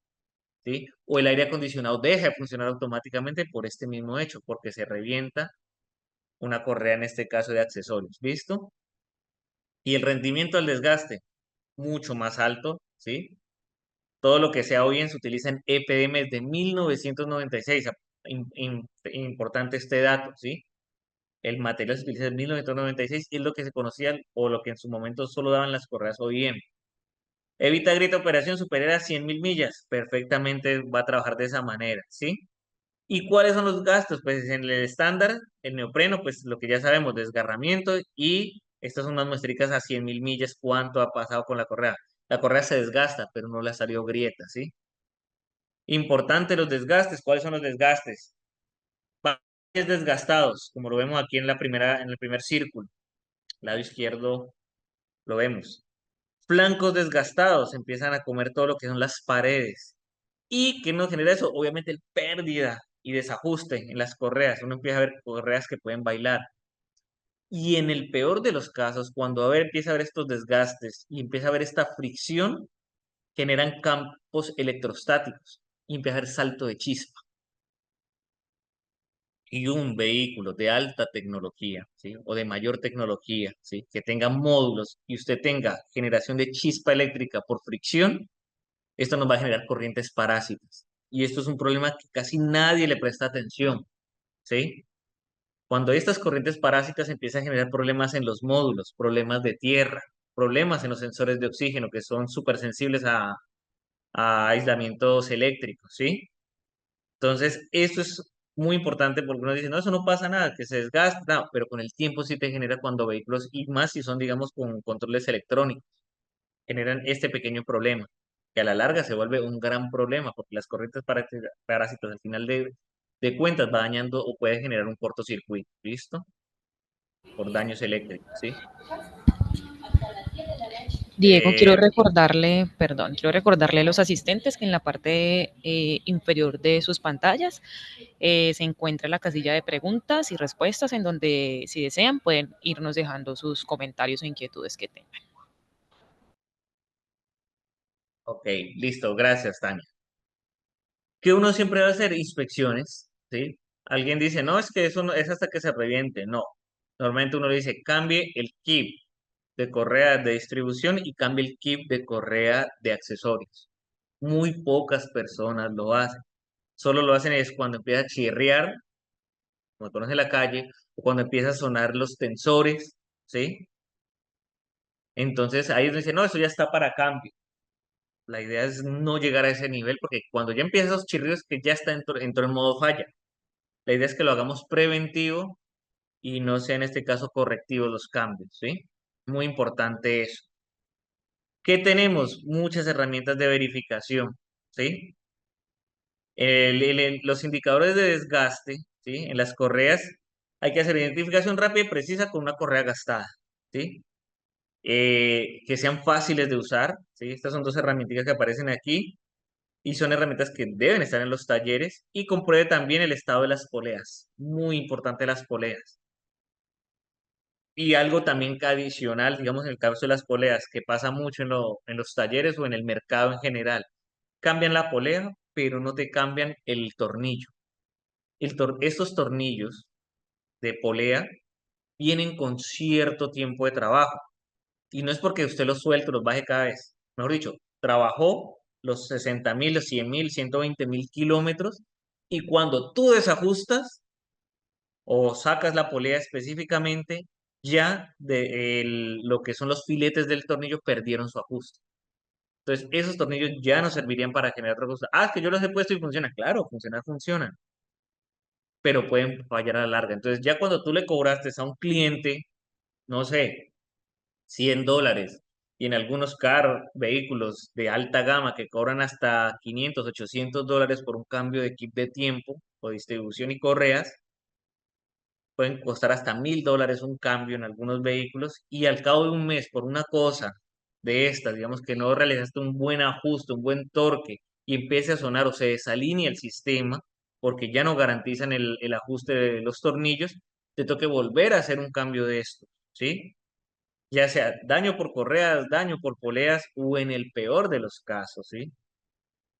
¿Sí? O el aire acondicionado deja de funcionar automáticamente por este mismo hecho, porque se revienta una correa, en este caso de accesorios, ¿listo? Y el rendimiento al desgaste, mucho más alto, ¿sí? Todo lo que sea hoy en se utiliza en EPDM desde 1996. Importante este dato, ¿sí? El material se utiliza en 1996 y es lo que se conocía o lo que en su momento solo daban las correas OEM. Evita grita operación superior a 100.000 millas. Perfectamente va a trabajar de esa manera, ¿sí? ¿Y cuáles son los gastos? Pues en el estándar, el neopreno, pues lo que ya sabemos, desgarramiento y estas son unas muestricas a 100.000 millas, cuánto ha pasado con la correa. La correa se desgasta, pero no le ha salido grieta, ¿sí? Importante los desgastes. ¿Cuáles son los desgastes? Valles desgastados, como lo vemos aquí en el primer círculo. Lado izquierdo lo vemos. Flancos desgastados, empiezan a comer todo lo que son las paredes. ¿Y qué nos genera eso? Obviamente el pérdida y desajuste en las correas. Uno empieza a ver correas que pueden bailar. Y en el peor de los casos, cuando empieza a ver estos desgastes y empieza a ver esta fricción, generan campos electrostáticos y empieza a haber salto de chispa. Y un vehículo de alta tecnología, ¿sí? O de mayor tecnología, ¿sí? Que tenga módulos y usted tenga generación de chispa eléctrica por fricción, esto nos va a generar corrientes parásitas. Y esto es un problema que casi nadie le presta atención, ¿sí? Cuando estas corrientes parásitas empiezan a generar problemas en los módulos, problemas de tierra, problemas en los sensores de oxígeno que son súper sensibles a aislamientos eléctricos, ¿sí? Entonces, esto es muy importante porque uno dice, no, eso no pasa nada, que se desgasta, no, pero con el tiempo sí te genera cuando vehículos, y más si son, digamos, con controles electrónicos, generan este pequeño problema, que a la larga se vuelve un gran problema porque las corrientes parásitas al final de cuentas va dañando o puede generar un cortocircuito, ¿listo? Por daños eléctricos, ¿sí?
Diego, quiero
Eh,
recordarle, perdón, quiero recordarle a los asistentes que en la parte inferior de sus pantallas se encuentra la casilla de preguntas y respuestas en donde, si desean, pueden irnos dejando sus comentarios o inquietudes que tengan.
ok, listo, gracias, Tania. Que uno siempre va a hacer inspecciones, ¿sí? Alguien dice, no, es que eso no, es hasta que se reviente. No. Normalmente uno le dice, cambie el kit de correa de distribución y cambie el kit de correa de accesorios. Muy pocas personas lo hacen. Solo lo hacen es cuando empieza a chirriar, cuando conoce la calle, o cuando empieza a sonar los tensores, ¿sí? Entonces ahí uno dice, no, eso ya está para cambio. La idea es no llegar a ese nivel porque cuando ya empiezan esos chirridos que ya está entró en modo falla. La idea es que lo hagamos preventivo y no sea en este caso correctivo los cambios, ¿sí? Muy importante eso. ¿Qué tenemos? Muchas herramientas de verificación, ¿sí? Los indicadores de desgaste, ¿sí? En las correas hay que hacer identificación rápida y precisa con una correa gastada, ¿sí? Que sean fáciles de usar, ¿sí? Estas son dos herramientas que aparecen aquí y son herramientas que deben estar en los talleres y compruebe también el estado de las poleas. Muy importante las poleas. Y algo también que adicional, digamos, en el caso de las poleas, que pasa mucho en los talleres o en el mercado en general. Cambian la polea, pero no te cambian el tornillo. Estos tornillos de polea vienen con cierto tiempo de trabajo. Y no es porque usted los suelte, los baje cada vez. Mejor dicho, trabajó los 60.000, los 100.000, 120.000 kilómetros. Y cuando tú desajustas, o sacas la polea específicamente, ya lo que son los filetes del tornillo perdieron su ajuste. Entonces, esos tornillos ya no servirían para generar otra cosa. Ah, es que yo los he puesto y funciona. Claro, funcionar funcionan, pero pueden fallar a la larga. Entonces, ya cuando tú le cobraste a un cliente, no sé, $100, y en algunos vehículos de alta gama que cobran hasta 500, $800 por un cambio de kit de tiempo o distribución y correas, pueden costar hasta $1.000 un cambio en algunos vehículos y al cabo de un mes por una cosa de estas, digamos que no realizaste un buen ajuste, un buen torque y empiece a sonar o se desalinee el sistema, porque ya no garantizan el ajuste de los tornillos, te toque volver a hacer un cambio de esto, ¿sí? Ya sea daño por correas, daño por poleas o en el peor de los casos, ¿sí?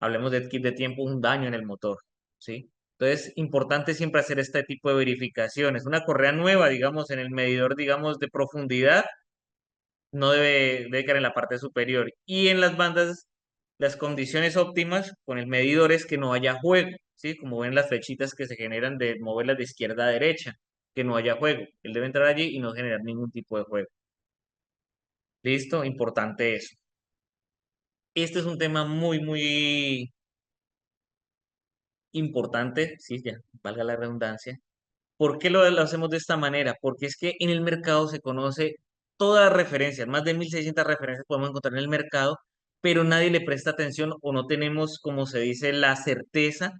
Hablemos de kit de tiempo, un daño en el motor, ¿sí? Entonces, importante siempre hacer este tipo de verificaciones. Una correa nueva, digamos, en el medidor, digamos, de profundidad, no debe caer en la parte superior. Y en las bandas, las condiciones óptimas con el medidor es que no haya juego, ¿sí? Como ven las flechitas que se generan de moverlas de izquierda a derecha, que no haya juego. Él debe entrar allí y no generar ningún tipo de juego. ¿Listo? Importante eso. Este es un tema muy importante, sí, ya, valga la redundancia. ¿Por qué lo hacemos de esta manera? Porque es que en el mercado se conoce todas las referencias, más de 1600 referencias podemos encontrar en el mercado, pero nadie le presta atención o no tenemos, como se dice, la certeza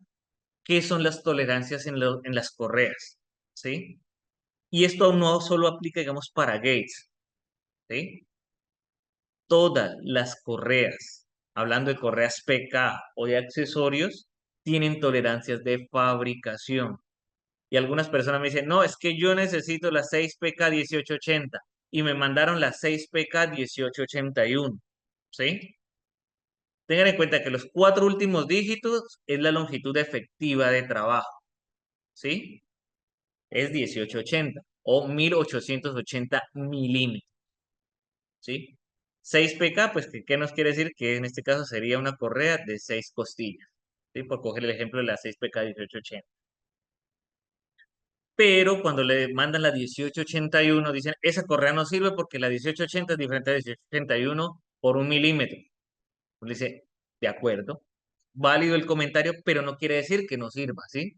qué son las tolerancias en las correas, ¿sí? Y esto no solo aplica, digamos, para gates, ¿sí? Todas las correas, hablando de correas PK o de accesorios, tienen tolerancias de fabricación. Y algunas personas me dicen, no, es que yo necesito la 6PK 1880 y me mandaron la 6PK 1881, ¿sí? Tengan en cuenta que los cuatro últimos dígitos es la longitud efectiva de trabajo, ¿sí? Es 1880 o 1880 milímetros, ¿sí? 6PK, pues, ¿qué nos quiere decir? Que en este caso sería una correa de 6 costillas, ¿sí? Por coger el ejemplo de la 6PK 1880. Pero cuando le mandan la 1881, dicen, esa correa no sirve porque la 1880 es diferente a la 1881 por 1 milímetro. Le dice, de acuerdo, válido el comentario, pero no quiere decir que no sirva, ¿sí?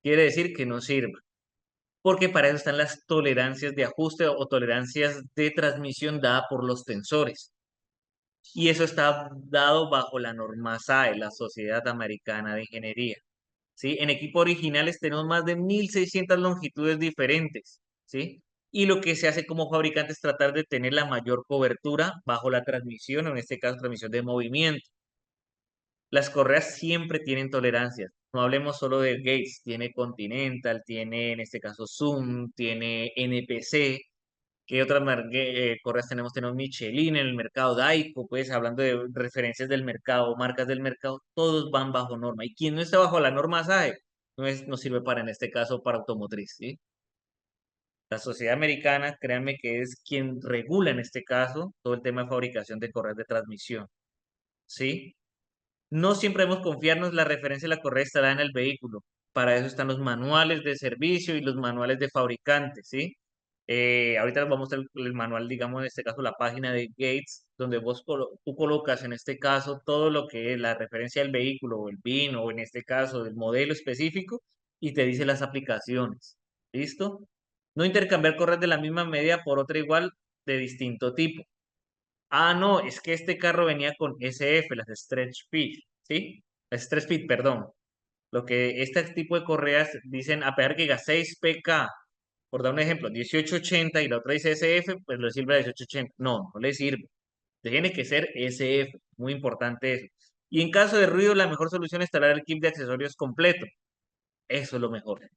Quiere decir que no sirva, porque para eso están las tolerancias de ajuste o tolerancias de transmisión dada por los tensores. Y eso está dado bajo la norma SAE, la Sociedad Americana de Ingeniería. ¿Sí? En equipo originales tenemos más de 1600 longitudes diferentes, ¿sí? Y lo que se hace como fabricante es tratar de tener la mayor cobertura bajo la transmisión, o en este caso transmisión de movimiento. Las correas siempre tienen tolerancias. No hablemos solo de Gates, tiene Continental, tiene en este caso Zoom, tiene NPC. ¿Qué otras correas tenemos? Tenemos Michelin en el mercado, Daico, pues hablando de referencias del mercado, marcas del mercado, todos van bajo norma. Y quien no está bajo la norma SAE no sirve para, en este caso, para automotriz, ¿sí? La sociedad americana, créanme que es quien regula en este caso todo el tema de fabricación de correas de transmisión, ¿sí? No siempre debemos confiarnos, la referencia de la correa estará en el vehículo. Para eso están los manuales de servicio y los manuales de fabricantes, ¿sí? Ahorita les vamos a mostrar el manual, digamos, en este caso, la página de Gates, donde tú colocas en este caso todo lo que es la referencia del vehículo o el VIN o en este caso del modelo específico y te dice las aplicaciones. ¿Listo? No intercambiar correas de la misma medida por otra igual de distinto tipo. Ah, no, es que este carro venía con SF, las Stretch Fit, ¿sí? Las Stretch Fit, perdón. Lo que este tipo de correas dicen, a pesar que diga 6PK, por dar un ejemplo, 1880 y la otra dice SF, pues le sirve la 1880. No, no le sirve. Tiene que ser SF, muy importante eso. Y en caso de ruido, la mejor solución es instalar el kit de accesorios completo. Eso es lo mejor.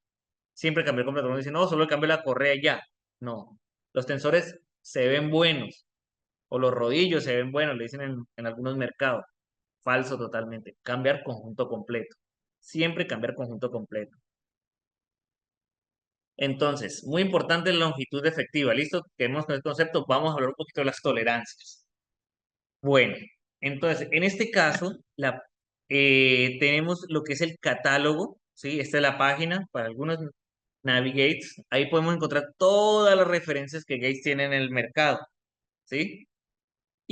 Siempre cambiar completo. Uno dice, no, solo cambio la correa y ya. No. Los tensores se ven buenos o los rodillos se ven buenos, le dicen en algunos mercados. Falso totalmente. Cambiar conjunto completo. Siempre cambiar conjunto completo. Entonces, muy importante la longitud efectiva. ¿Listo? Tenemos con el concepto. Vamos a hablar un poquito de las tolerancias. Bueno, entonces, en este caso, tenemos lo que es el catálogo. ¿Sí? Esta es la página para algunos Navigates. Ahí podemos encontrar todas las referencias que Gates tiene en el mercado. ¿Sí?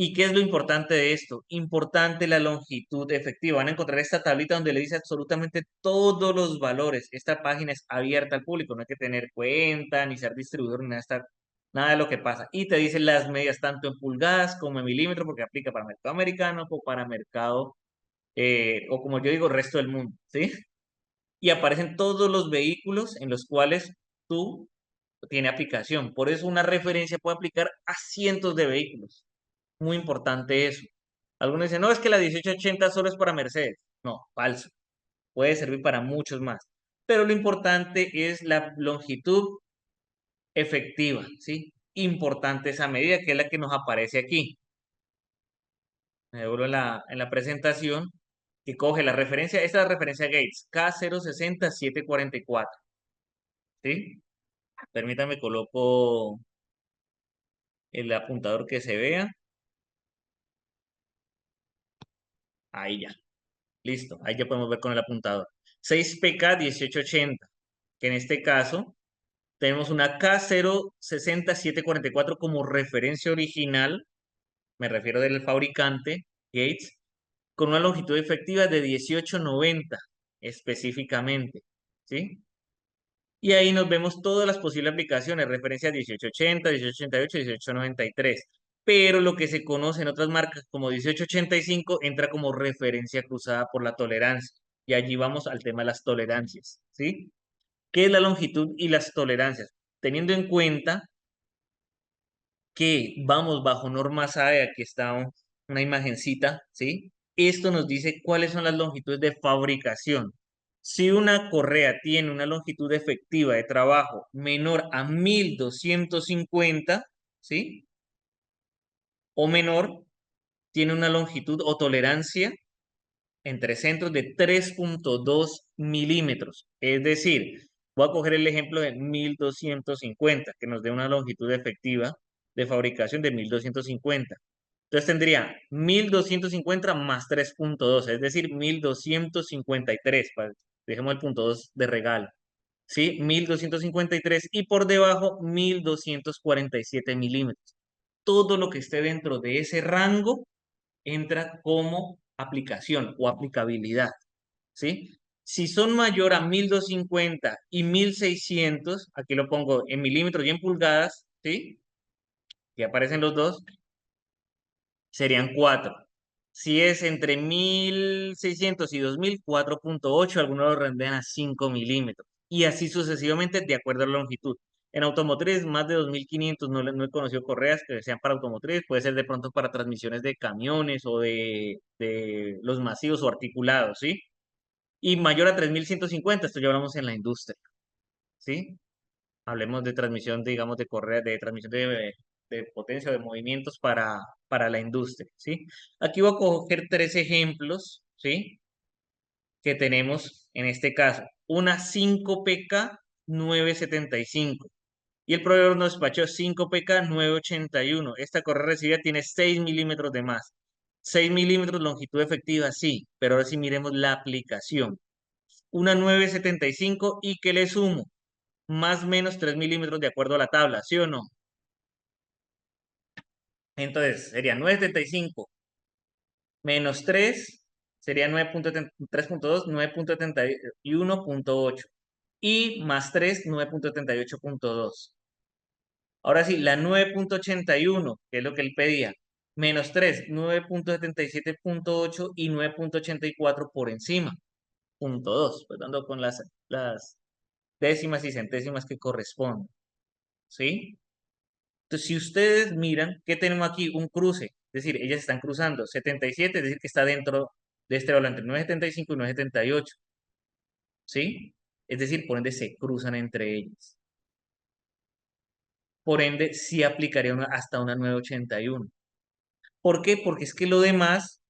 ¿Y qué es lo importante de esto? Importante la longitud efectiva. Van a encontrar esta tablita donde le dice absolutamente todos los valores. Esta página es abierta al público, no hay que tener cuenta, ni ser distribuidor, ni nada de lo que pasa. Y te dice las medidas tanto en pulgadas como en milímetros, porque aplica para mercado americano o para mercado, o como yo digo, resto del mundo, ¿sí? Y aparecen todos los vehículos en los cuales tú tiene aplicación. Por eso una referencia puede aplicar a cientos de vehículos. Muy importante eso. Algunos dicen, no, es que la 1880 solo es para Mercedes. No, falso. Puede servir para muchos más. Pero lo importante es la longitud efectiva, ¿sí? Importante esa medida, que es la que nos aparece aquí. Me devuelvo en la presentación, que coge la referencia, esta es la referencia Gates, K060744, ¿sí? Permítame, coloco el apuntador que se vea. Ahí ya. Listo. Ahí ya podemos ver con el apuntador. 6PK1880, que en este caso tenemos una K060744 como referencia original, me refiero del fabricante, Gates, con una longitud efectiva de 1890 específicamente, ¿sí? Y ahí nos vemos todas las posibles aplicaciones, referencias 1880, 1888, 1893. Pero lo que se conoce en otras marcas como 1885 entra como referencia cruzada por la tolerancia. Y allí vamos al tema de las tolerancias, ¿sí? ¿Qué es la longitud y las tolerancias? Teniendo en cuenta que vamos bajo norma SAE, aquí está una imagencita, ¿sí? Esto nos dice cuáles son las longitudes de fabricación. Si una correa tiene una longitud efectiva de trabajo menor a 1250, ¿sí? O menor, tiene una longitud o tolerancia entre centros de 3,2 milímetros. Es decir, voy a coger el ejemplo de 1250, que nos dé una longitud efectiva de fabricación de 1250. Entonces tendría 1250 más 3,2, es decir, 1253. Dejemos el punto 2 de regalo. ¿Sí? 1253 y por debajo 1247 milímetros. Todo lo que esté dentro de ese rango entra como aplicación o aplicabilidad, ¿sí? Si son mayor a 1250 y 1600, aquí lo pongo en milímetros y en pulgadas, ¿sí? Que aparecen los dos, serían 4. Si es entre 1600 y 2000, 4,8, algunos lo rendean a 5 milímetros. Y así sucesivamente de acuerdo a la longitud. En automotriz, más de 2500, no he conocido correas que sean para automotriz, puede ser de pronto para transmisiones de camiones o de los masivos o articulados, ¿sí? Y mayor a 3150, esto ya hablamos en la industria, ¿sí? Hablemos de transmisión, digamos, de correa, de transmisión de potencia o de movimientos para la industria, ¿sí? Aquí voy a coger tres ejemplos, ¿sí? Que tenemos en este caso. Una 5PK 975 y el proveedor nos despachó 5PK 981. Esta correa recibida tiene 6 milímetros de más. 6 milímetros longitud efectiva, sí, pero ahora sí miremos la aplicación. Una 975 y que le sumo más o menos 3 milímetros de acuerdo a la tabla, ¿sí o no? Entonces sería 9,75 menos 3 sería 3,2, 9,71,8 y más 3, 9,78,2. Ahora sí, la 9,81, que es lo que él pedía, menos 3, 9,77,8 y 9,84 por encima, punto 2, pues dando con las décimas y centésimas que corresponden, ¿sí? Entonces, si ustedes miran, ¿qué tenemos aquí? Un cruce. Es decir, ellas están cruzando 77, es decir, que está dentro de este valor entre 9,75 y 9,78. ¿Sí? Es decir, por ende se cruzan entre ellas. Por ende, sí aplicaría hasta una 9,81. ¿Por qué? Porque es que lo demás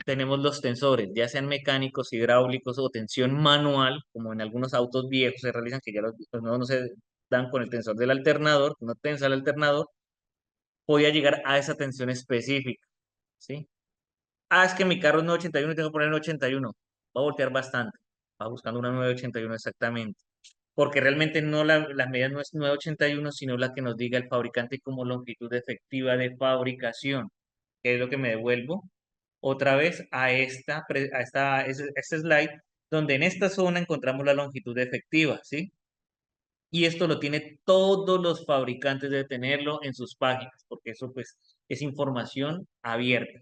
tenemos los tensores, ya sean mecánicos, hidráulicos o tensión manual, como en algunos autos viejos se realizan, que ya los nuevos no se dan con el tensor del alternador, uno tensa el alternador, podía llegar a esa tensión específica, ¿sí? Ah, es que mi carro es 981 y tengo que poner 81. Va a voltear bastante. Va buscando una 981 exactamente. Porque realmente no la medida no es 981, sino la que nos diga el fabricante como longitud efectiva de fabricación. Que es lo que me devuelvo otra vez a este slide, donde en esta zona encontramos la longitud efectiva, ¿sí? Y esto lo tiene todos los fabricantes de tenerlo en sus páginas, porque eso pues es información abierta.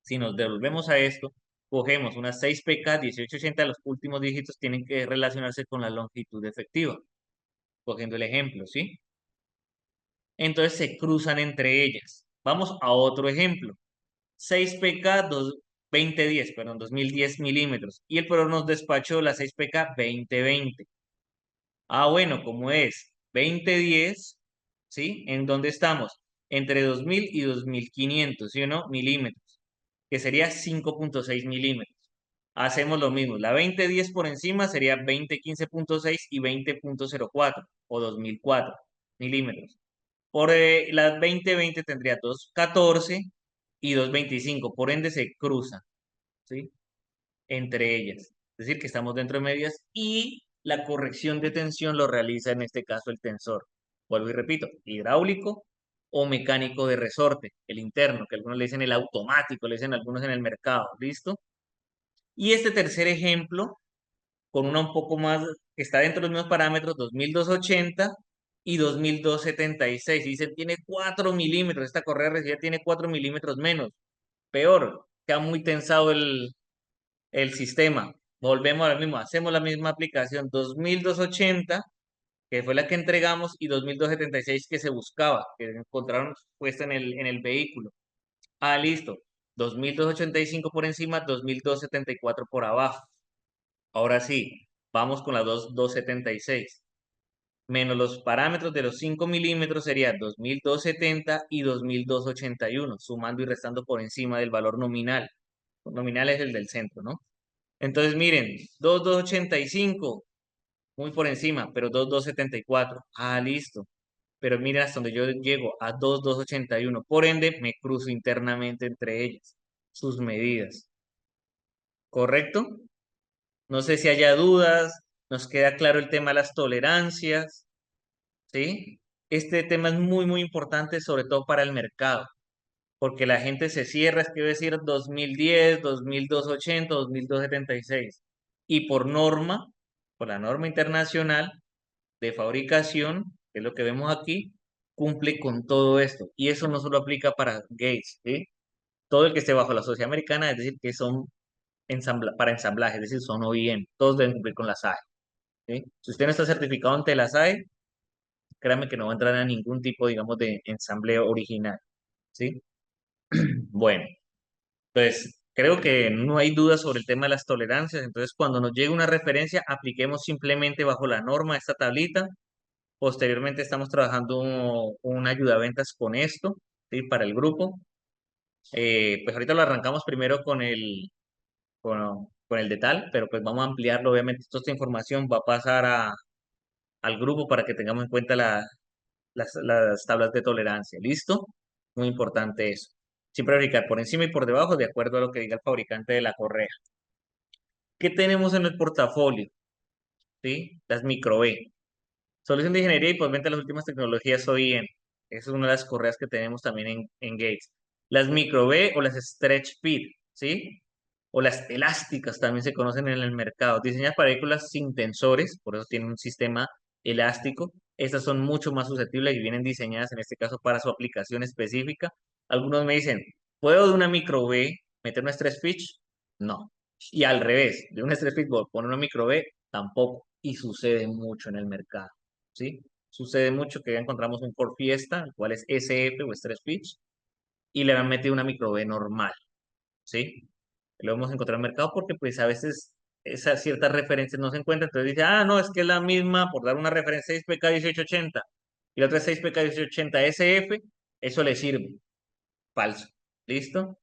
Si nos devolvemos a esto, cogemos una 6PK 1880, los últimos dígitos tienen que relacionarse con la longitud efectiva, cogiendo el ejemplo, ¿sí? Entonces se cruzan entre ellas. Vamos a otro ejemplo. 6PK 2010, perdón, 2010 milímetros. Y el proveedor nos despachó la 6PK 2020. Ah, bueno, como es 2010, ¿sí? ¿En dónde estamos? Entre 2000 y 2500, ¿sí o no? Milímetros, que sería 5,6 milímetros. Hacemos lo mismo. La 2010 por encima sería 2015,6 y 20,04 o 2004 milímetros. Por las 2020 tendría 2,14 y 2,25. Por ende se cruzan, ¿sí? Entre ellas. Es decir, que estamos dentro de medias y la corrección de tensión lo realiza en este caso el tensor. Vuelvo y repito, hidráulico o mecánico de resorte, el interno, que algunos le dicen el automático, le dicen algunos en el mercado, ¿listo? Y este tercer ejemplo, con una un poco más, que está dentro de los mismos parámetros, 2280 y 2276. Dice, tiene 4 milímetros, esta correa recibida tiene 4 milímetros menos. Peor, queda muy tensado el sistema. Volvemos a lo mismo, hacemos la misma aplicación 2280, que fue la que entregamos, y 2276 que se buscaba, que encontraron puesta en el vehículo. Ah, listo. 2285 por encima, 2274 por abajo. Ahora sí, vamos con la 2276. Menos los parámetros de los 5 milímetros sería 2270 y 2281, sumando y restando por encima del valor nominal. Nominal es el del centro, ¿no? Entonces, miren, 2285, muy por encima, pero 2274. Ah, listo. Pero miren hasta donde yo llego, a 2281. Por ende, me cruzo internamente entre ellas, sus medidas. ¿Correcto? No sé si haya dudas, nos queda claro el tema de las tolerancias, ¿sí? Este tema es muy, muy importante, sobre todo para el mercado, porque la gente se cierra, es que decir 2010, 2280, 2276. Y por norma, por la norma internacional de fabricación, que es lo que vemos aquí, cumple con todo esto. Y eso no solo aplica para Gates, ¿sí? Todo el que esté bajo la sociedad americana, es decir, que son para ensamblaje, es decir, son OEM, todos deben cumplir con la SAE, ¿sí? Si usted no está certificado ante la SAE, créame que no va a entrar a ningún tipo, digamos, de ensamble original, ¿sí? Bueno, pues creo que no hay duda sobre el tema de las tolerancias. Entonces, cuando nos llegue una referencia, apliquemos simplemente bajo la norma esta tablita. Posteriormente estamos trabajando una ayuda a ventas con esto, ¿sí? Para el grupo. Pues ahorita lo arrancamos primero con el de tal, pero pues vamos a ampliarlo. Obviamente, toda esta información va a pasar al grupo para que tengamos en cuenta las tablas de tolerancia. ¿Listo? Muy importante eso. Siempre verificar por encima y por debajo de acuerdo a lo que diga el fabricante de la correa. ¿Qué tenemos en el portafolio? ¿Sí? Las micro B. Solución de ingeniería y postventa de las últimas tecnologías OEM. Esa es una de las correas que tenemos también en Gates. Las micro B o las stretch fit, ¿sí? O las elásticas también se conocen en el mercado. Diseñadas para vehículos sin tensores, por eso tienen un sistema elástico. Estas son mucho más susceptibles y vienen diseñadas en este caso para su aplicación específica. Algunos me dicen, ¿puedo de una micro B meter una stretch fit? No. Y al revés, de un stretch fit poner una micro B, tampoco. Y sucede mucho en el mercado, ¿sí? Sucede mucho que ya encontramos un Ford Fiesta, el cual es SF o stretch pitch, y le han metido una micro B normal, ¿sí? Lo hemos encontrado en el mercado porque pues a veces esas ciertas referencias no se encuentran. Entonces dice, ah, no, es que es la misma, por dar una referencia, 6PK 1880 y la otra es 6PK 1880 SF, eso le sirve. Falso. ¿Listo?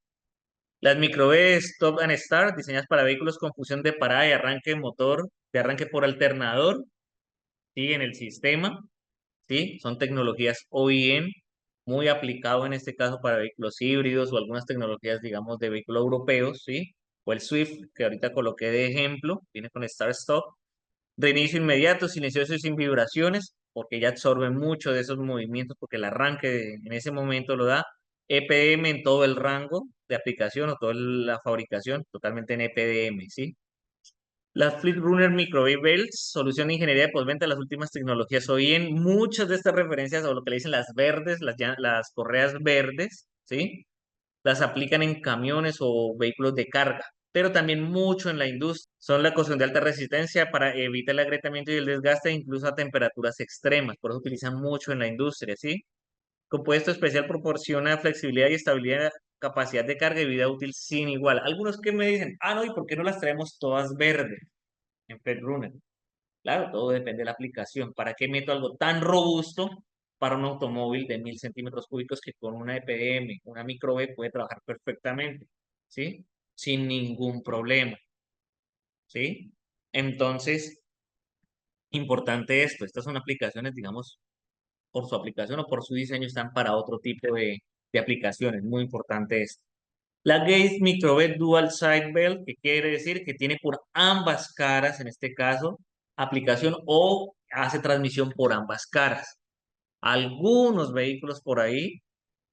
Las micro B Stop and Start, diseñadas para vehículos con fusión de parada y arranque motor, de arranque por alternador, ¿sí? En el sistema, ¿sí? Son tecnologías OEM, muy aplicado en este caso para vehículos híbridos o algunas tecnologías, digamos, de vehículos europeos, ¿sí? O el Swift, que ahorita coloqué de ejemplo, viene con Start Stop. Reinicio inmediato, silencioso y sin vibraciones, porque ya absorbe mucho de esos movimientos, porque el arranque en ese momento lo da. EPDM en todo el rango de aplicación o toda la fabricación, totalmente en EPDM, ¿sí? Las Fleet Runner Microwave Belts, solución de ingeniería de postventa de las últimas tecnologías. Hoy en muchas de estas referencias o lo que le dicen las verdes, las correas verdes, ¿sí? Las aplican en camiones o vehículos de carga, pero también mucho en la industria. Son la cocción de alta resistencia para evitar el agrietamiento y el desgaste, incluso a temperaturas extremas. Por eso utilizan mucho en la industria, ¿sí? Compuesto especial proporciona flexibilidad y estabilidad capacidad de carga y vida útil sin igual. Algunos que me dicen, ah, no, ¿y por qué no las traemos todas verdes en FedRunner? Claro, todo depende de la aplicación. ¿Para qué meto algo tan robusto para un automóvil de 1000 cm3 que con una EPDM, una micro B puede trabajar perfectamente? ¿Sí? Sin ningún problema. ¿Sí? Entonces, importante esto. Estas son aplicaciones, digamos, por su aplicación o por su diseño, están para otro tipo de aplicaciones. Muy importante esto. La Gates Microbit Dual Side Belt, que quiere decir que tiene por ambas caras, en este caso, aplicación o hace transmisión por ambas caras. Algunos vehículos por ahí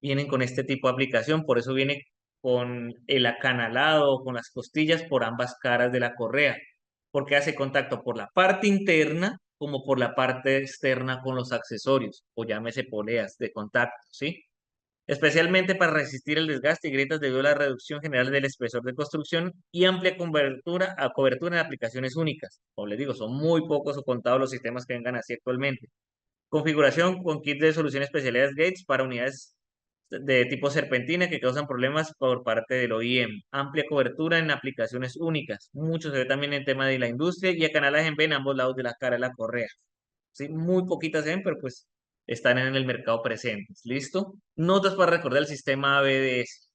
vienen con este tipo de aplicación, por eso viene con el acanalado, con las costillas por ambas caras de la correa, porque hace contacto por la parte interna como por la parte externa con los accesorios, o llámese poleas de contacto, ¿sí? Especialmente para resistir el desgaste y grietas debido a la reducción general del espesor de construcción y amplia cobertura en aplicaciones únicas. Como les digo, son muy pocos o contados los sistemas que vengan así actualmente. Configuración con kit de solución especialidades Gates para unidades de tipo serpentina que causan problemas por parte del OEM. Amplia cobertura en aplicaciones únicas. Mucho se ve también en el tema de la industria y canales en B en ambos lados de la cara de la correa. ¿Sí? Muy poquitas se ven, pero pues están en el mercado presentes. ¿Listo? Notas para recordar el sistema ABDS.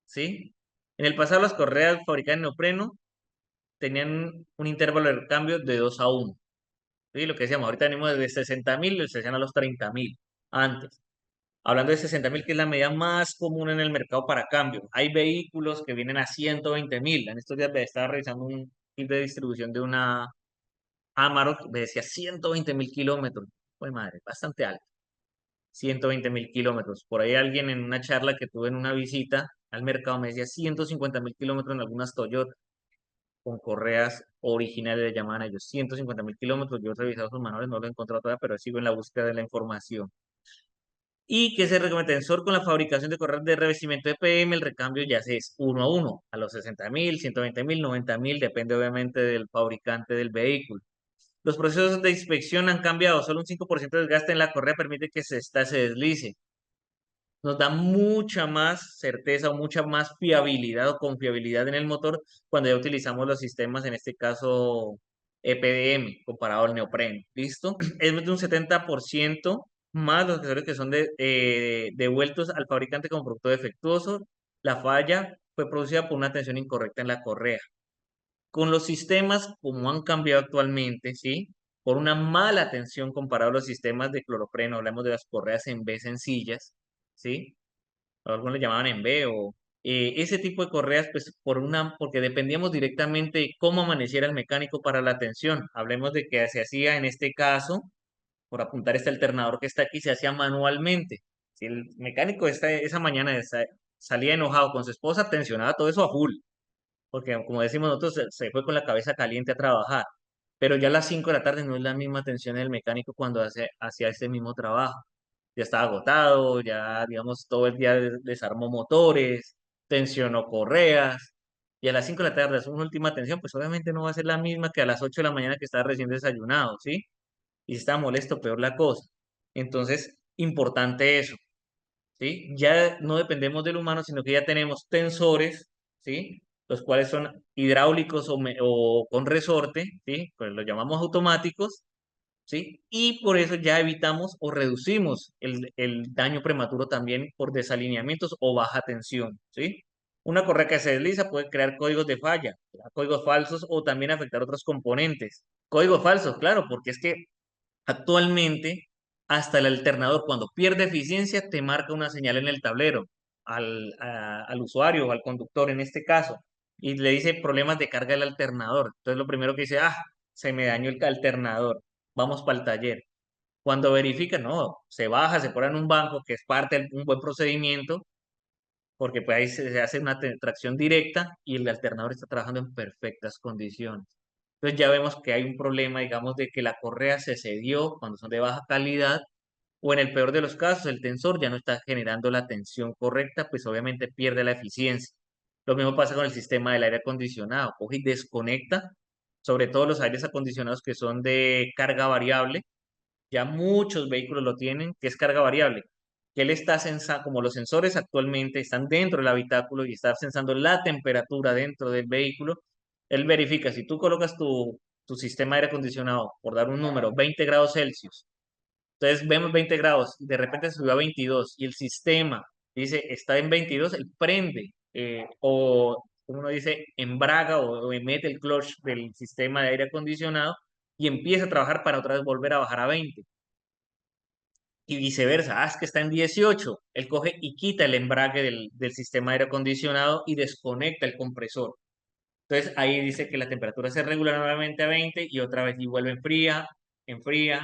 ¿Sí? En el pasado las correas fabricadas en neopreno tenían un intervalo de cambio de 2 a 1. ¿Sí? Lo que decíamos, ahorita venimos desde 60.000 y se hacían a los 30.000 antes. Hablando de 60.000, que es la medida más común en el mercado para cambio. Hay vehículos que vienen a 120.000. En estos días estaba revisando un kit de distribución de una Amarok, me decía 120.000 kilómetros. Pues madre, bastante alto. 120.000 kilómetros. Por ahí alguien en una charla que tuve en una visita al mercado me decía 150.000 kilómetros en algunas Toyota con correas originales, le llamaban a ellos 150.000 kilómetros. Yo he revisado sus manuales, no lo he encontrado todavía, pero sigo en la búsqueda de la información. Y que se recomienda tensor con la fabricación de correas de revestimiento de PM, el recambio ya se es uno a uno, a los 60.000, 120.000, 90.000, depende obviamente del fabricante del vehículo. Los procesos de inspección han cambiado, solo un 5% de desgaste en la correa permite que esta se deslice. Nos da mucha más certeza o mucha más fiabilidad o confiabilidad en el motor cuando ya utilizamos los sistemas, en este caso EPDM, comparado al neopreno. ¿Listo? Es de un 70% más los accesorios que son devueltos al fabricante como producto defectuoso. La falla fue producida por una tensión incorrecta en la correa. Con los sistemas como han cambiado actualmente, ¿sí? Por una mala tensión comparado a los sistemas de cloropreno, hablamos de las correas en B sencillas, ¿sí? Algunos le llamaban en B o ese tipo de correas, pues porque dependíamos directamente de cómo amaneciera el mecánico para la tensión. Hablemos de que se hacía en este caso, por apuntar este alternador que está aquí, se hacía manualmente. Si el mecánico esa mañana salía enojado con su esposa, tensionaba todo eso a full porque como decimos nosotros, se fue con la cabeza caliente a trabajar. Pero ya a las 5 de la tarde no es la misma atención del mecánico cuando hacía ese mismo trabajo. Ya estaba agotado, ya, digamos, todo el día desarmó motores, tensionó correas, y a las 5 de la tarde hace una última tensión, pues obviamente no va a ser la misma que a las 8 de la mañana que estaba recién desayunado, ¿sí? Y si está molesto, peor la cosa. Entonces, importante eso. ¿Sí? Ya no dependemos del humano, sino que ya tenemos tensores, ¿sí? Los cuales son hidráulicos o con resorte, ¿sí? Pues los llamamos automáticos, ¿sí? Y por eso ya evitamos o reducimos el daño prematuro también por desalineamientos o baja tensión, ¿sí? Una correa que se desliza puede crear códigos de falla, códigos falsos o también afectar otros componentes. Códigos falsos, claro, porque es que actualmente, hasta el alternador, cuando pierde eficiencia, te marca una señal en el tablero al usuario o al conductor en este caso, y le dice problemas de carga del alternador. Entonces, lo primero que dice, ah, se me dañó el alternador, vamos para el taller. Cuando verifica, no, se baja, se pone en un banco, que es parte de un buen procedimiento, porque pues ahí se hace una tracción directa y el alternador está trabajando en perfectas condiciones. Entonces ya vemos que hay un problema, digamos, de que la correa se cedió cuando son de baja calidad, o en el peor de los casos, el tensor ya no está generando la tensión correcta, pues obviamente pierde la eficiencia. Lo mismo pasa con el sistema del aire acondicionado, coge y desconecta, sobre todo los aires acondicionados que son de carga variable, ya muchos vehículos lo tienen, que es carga variable. que él está sensando, como los sensores actualmente están dentro del habitáculo y está sensando la temperatura dentro del vehículo, él verifica si tú colocas tu sistema de aire acondicionado, por dar un número, 20 grados Celsius. Entonces vemos 20 grados, de repente se subió a 22 y el sistema dice está en 22, él prende o uno dice embraga o mete el clutch del sistema de aire acondicionado y empieza a trabajar para otra vez volver a bajar a 20 y viceversa. Es que está en 18, él coge y quita el embrague del sistema de aire acondicionado y desconecta el compresor. Entonces ahí dice que la temperatura se regula nuevamente a 20 y otra vez y vuelve enfría,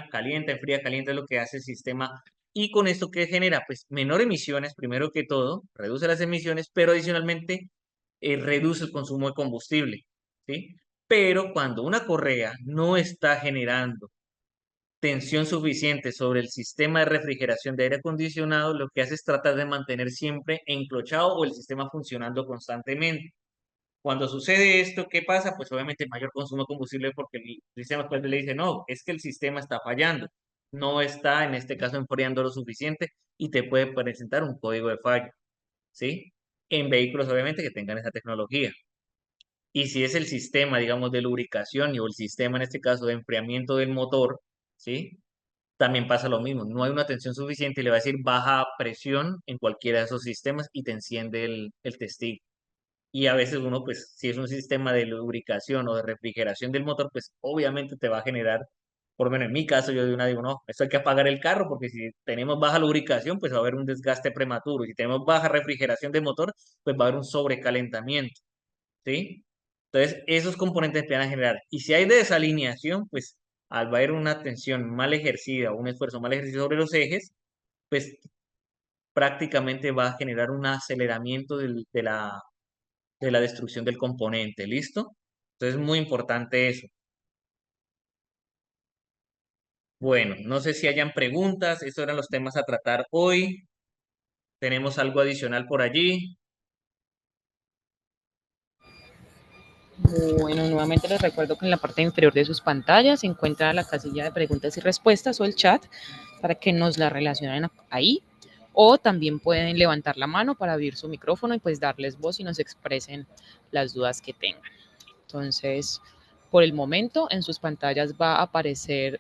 calienta, es lo que hace el sistema. Y con esto, ¿qué genera? Pues menor emisiones, primero que todo, reduce las emisiones, pero adicionalmente reduce el consumo de combustible, ¿sí? Pero cuando una correa no está generando tensión suficiente sobre el sistema de refrigeración de aire acondicionado, lo que hace es tratar de mantener siempre enclochado o el sistema funcionando constantemente. Cuando sucede esto, ¿qué pasa? Pues obviamente mayor consumo de combustible porque el sistema después le dice, no, es que el sistema está fallando, no está en este caso enfriando lo suficiente y te puede presentar un código de fallo, ¿sí? En vehículos obviamente que tengan esa tecnología. Y si es el sistema, digamos, de lubricación y o el sistema en este caso de enfriamiento del motor, ¿sí? También pasa lo mismo, no hay una tensión suficiente y le va a decir baja presión en cualquiera de esos sistemas y te enciende el testigo. Y a veces uno, pues, si es un sistema de lubricación o de refrigeración del motor, pues obviamente te va a generar, por lo menos en mi caso, yo de una digo, no, esto hay que apagar el carro porque si tenemos baja lubricación, pues va a haber un desgaste prematuro. Y si tenemos baja refrigeración del motor, pues va a haber un sobrecalentamiento, ¿sí? Entonces, esos componentes te van a generar. Y si hay desalineación, pues al haber una tensión mal ejercida o un esfuerzo mal ejercido sobre los ejes, pues prácticamente va a generar un aceleramiento de la destrucción del componente, ¿listo? Entonces es muy importante eso. Bueno, no sé si hayan preguntas, estos eran los temas a tratar hoy. ¿Tenemos algo adicional por allí?
Bueno, nuevamente les recuerdo que en la parte inferior de sus pantallas se encuentra la casilla de preguntas y respuestas o el chat para que nos la relacionen ahí. O también pueden levantar la mano para abrir su micrófono y pues darles voz y nos expresen las dudas que tengan. Entonces, por el momento en sus pantallas va a aparecer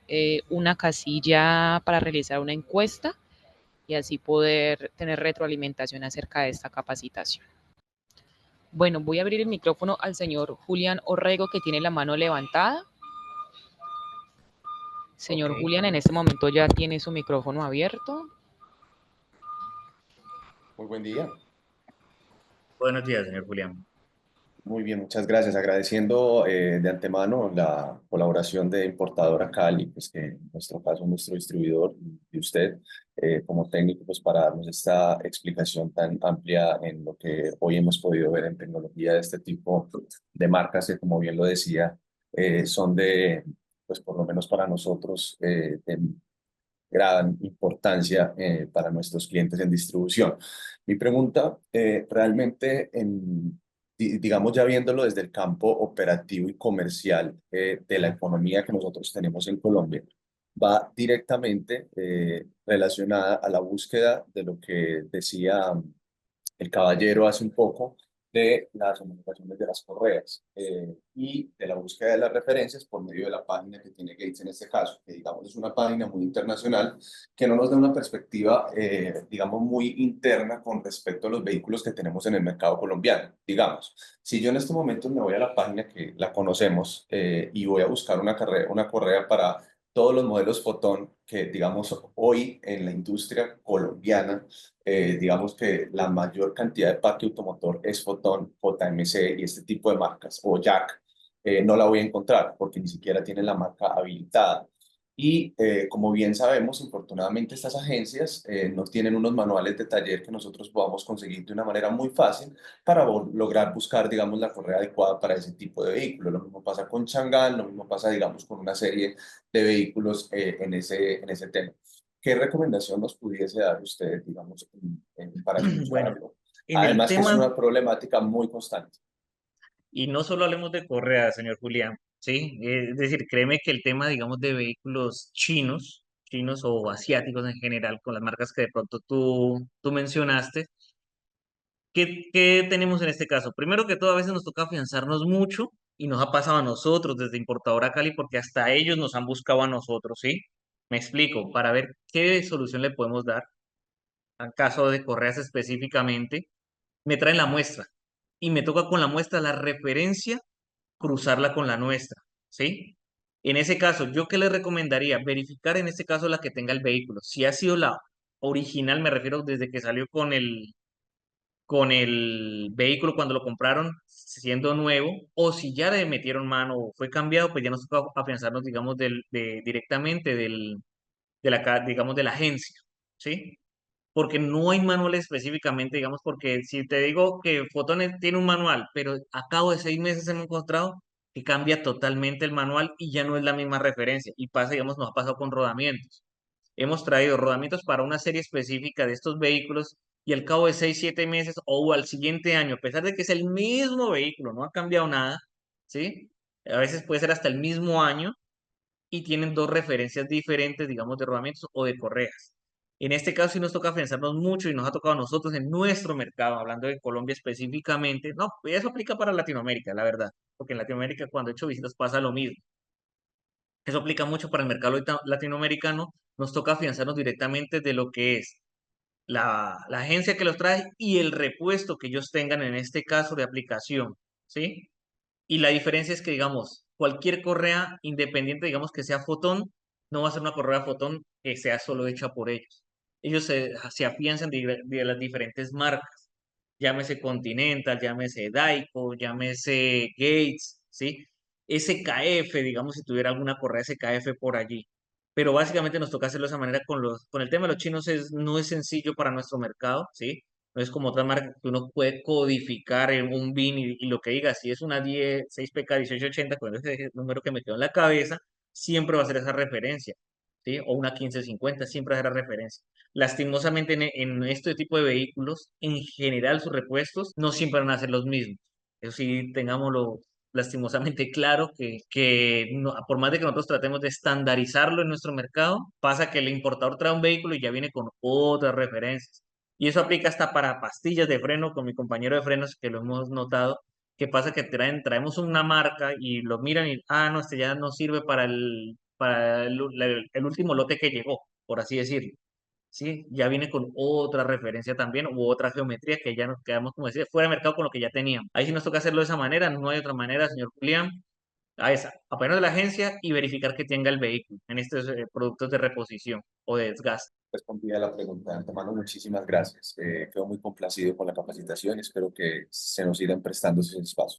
una casilla para realizar una encuesta y así poder tener retroalimentación acerca de esta capacitación. Bueno, voy a abrir el micrófono al señor Julián Orrego, que tiene la mano levantada.
Ok.
Señor Julián, en este momento ya tiene su micrófono abierto.
Muy buen día.
Buenos días, señor Julián.
Muy bien, muchas gracias. Agradeciendo de antemano la colaboración de Importadora Cali, pues que en nuestro caso nuestro distribuidor y usted como técnico, pues para darnos esta explicación tan amplia en lo que hoy hemos podido ver en tecnología de este tipo de marcas que, como bien lo decía, son de, pues por lo menos para nosotros, de gran importancia para nuestros clientes en distribución. Mi pregunta, realmente, digamos, ya viéndolo desde el campo operativo y comercial de la economía que nosotros tenemos en Colombia, va directamente relacionada a la búsqueda de lo que decía el caballero hace un poco de las homologaciones de las correas y de la búsqueda de las referencias por medio de la página que tiene Gates en este caso, que digamos es una página muy internacional que no nos da una perspectiva, digamos, muy interna con respecto a los vehículos que tenemos en el mercado colombiano. Digamos, si yo en este momento me voy a la página que la conocemos y voy a buscar una correa para todos los modelos Fotón que, digamos, hoy en la industria colombiana digamos que la mayor cantidad de parque automotor es Fotón, JMC y este tipo de marcas, o Jack, no la voy a encontrar porque ni siquiera tienen la marca habilitada. Y como bien sabemos, infortunadamente estas agencias no tienen unos manuales de taller que nosotros podamos conseguir de una manera muy fácil para lograr buscar, digamos, la correa adecuada para ese tipo de vehículo. Lo mismo pasa con Chang'an, lo mismo pasa, digamos, con una serie de vehículos en ese tema. ¿Qué recomendación nos pudiese dar usted, digamos, para
Bueno,
solucionarlo?
en el
Además que es
tema,
una problemática muy constante.
y no solo hablemos de correas, señor Julián, ¿sí? Es decir, créeme que el tema, digamos, de vehículos chinos, chinos o asiáticos en general, con las marcas que de pronto tú mencionaste. ¿Qué tenemos en este caso? Primero que todo, a veces nos toca afianzarnos mucho y nos ha pasado a nosotros desde importadora Cali porque hasta ellos nos han buscado a nosotros, ¿sí? Me explico, para ver qué solución le podemos dar. En caso de correas específicamente, me traen la muestra y me toca con la muestra la referencia cruzarla con la nuestra, ¿sí? En ese caso, ¿yo qué les recomendaría? Verificar en este caso la que tenga el vehículo. Si ha sido la original, me refiero desde que salió con el vehículo cuando lo compraron siendo nuevo, o si ya le metieron mano o fue cambiado, pues ya nos toca afianzarnos, digamos, directamente digamos, de la agencia, ¿sí? Porque no hay manual específicamente, digamos, porque si te digo que Fotones tiene un manual, pero a cabo de 6 meses hemos encontrado que cambia totalmente el manual y ya no es la misma referencia. Y pasa, digamos, nos ha pasado con rodamientos. Hemos traído rodamientos para una serie específica de estos vehículos y al cabo de 6, 7 meses o al siguiente año, a pesar de que es el mismo vehículo, no ha cambiado nada, ¿sí? A veces puede ser hasta el mismo año y tienen dos referencias diferentes, digamos, de rodamientos o de correas. En este caso sí nos toca pensarnos mucho y nos ha tocado a nosotros en nuestro mercado, hablando de Colombia específicamente. No, eso aplica para Latinoamérica, la verdad, porque en Latinoamérica cuando he hecho visitas pasa lo mismo. Eso aplica mucho para el mercado latinoamericano. Nos toca afianzarnos directamente de lo que es la agencia que los trae y el repuesto que ellos tengan en este caso de aplicación, ¿sí? Y la diferencia es que, digamos, cualquier correa independiente, digamos que sea Fotón, no va a ser una correa Fotón que sea solo hecha por ellos. Ellos se afianzan de las diferentes marcas, llámese Continental, llámese Daico, llámese Gates, ¿sí? SKF, digamos, si tuviera alguna correa SKF por allí. Pero básicamente nos toca hacerlo de esa manera con el tema de los chinos no es sencillo para nuestro mercado, ¿sí? No es como otra marca que uno puede codificar en un BIN y lo que diga, si es una 10, 6PK 1880, con ese número que me quedó en la cabeza, siempre va a ser esa referencia, ¿sí? O una 1550, siempre va a ser la referencia. Lastimosamente en este tipo de vehículos, en general sus repuestos no siempre van a ser los mismos. Eso sí, tengámoslo lastimosamente claro que por más de que nosotros tratemos de estandarizarlo en nuestro mercado, pasa que el importador trae un vehículo y ya viene con otras referencias. Y eso aplica hasta para pastillas de freno, con mi compañero de frenos, que lo hemos notado, que pasa que traemos una marca y lo miran y, no, este ya no sirve para el último lote que llegó, por así decirlo. ¿Sí? Ya viene con otra referencia también u otra geometría que ya nos quedamos, como decía, fuera de mercado con lo que ya teníamos. Ahí sí nos toca hacerlo de esa manera, no hay otra manera, señor Julián. A esa, apenas de la agencia y verificar que tenga el vehículo en estos productos de reposición o de desgaste.
Respondí a la pregunta de antemano. Muchísimas gracias. Quedo muy complacido con la capacitación. Espero que se nos sigan prestando esos espacios.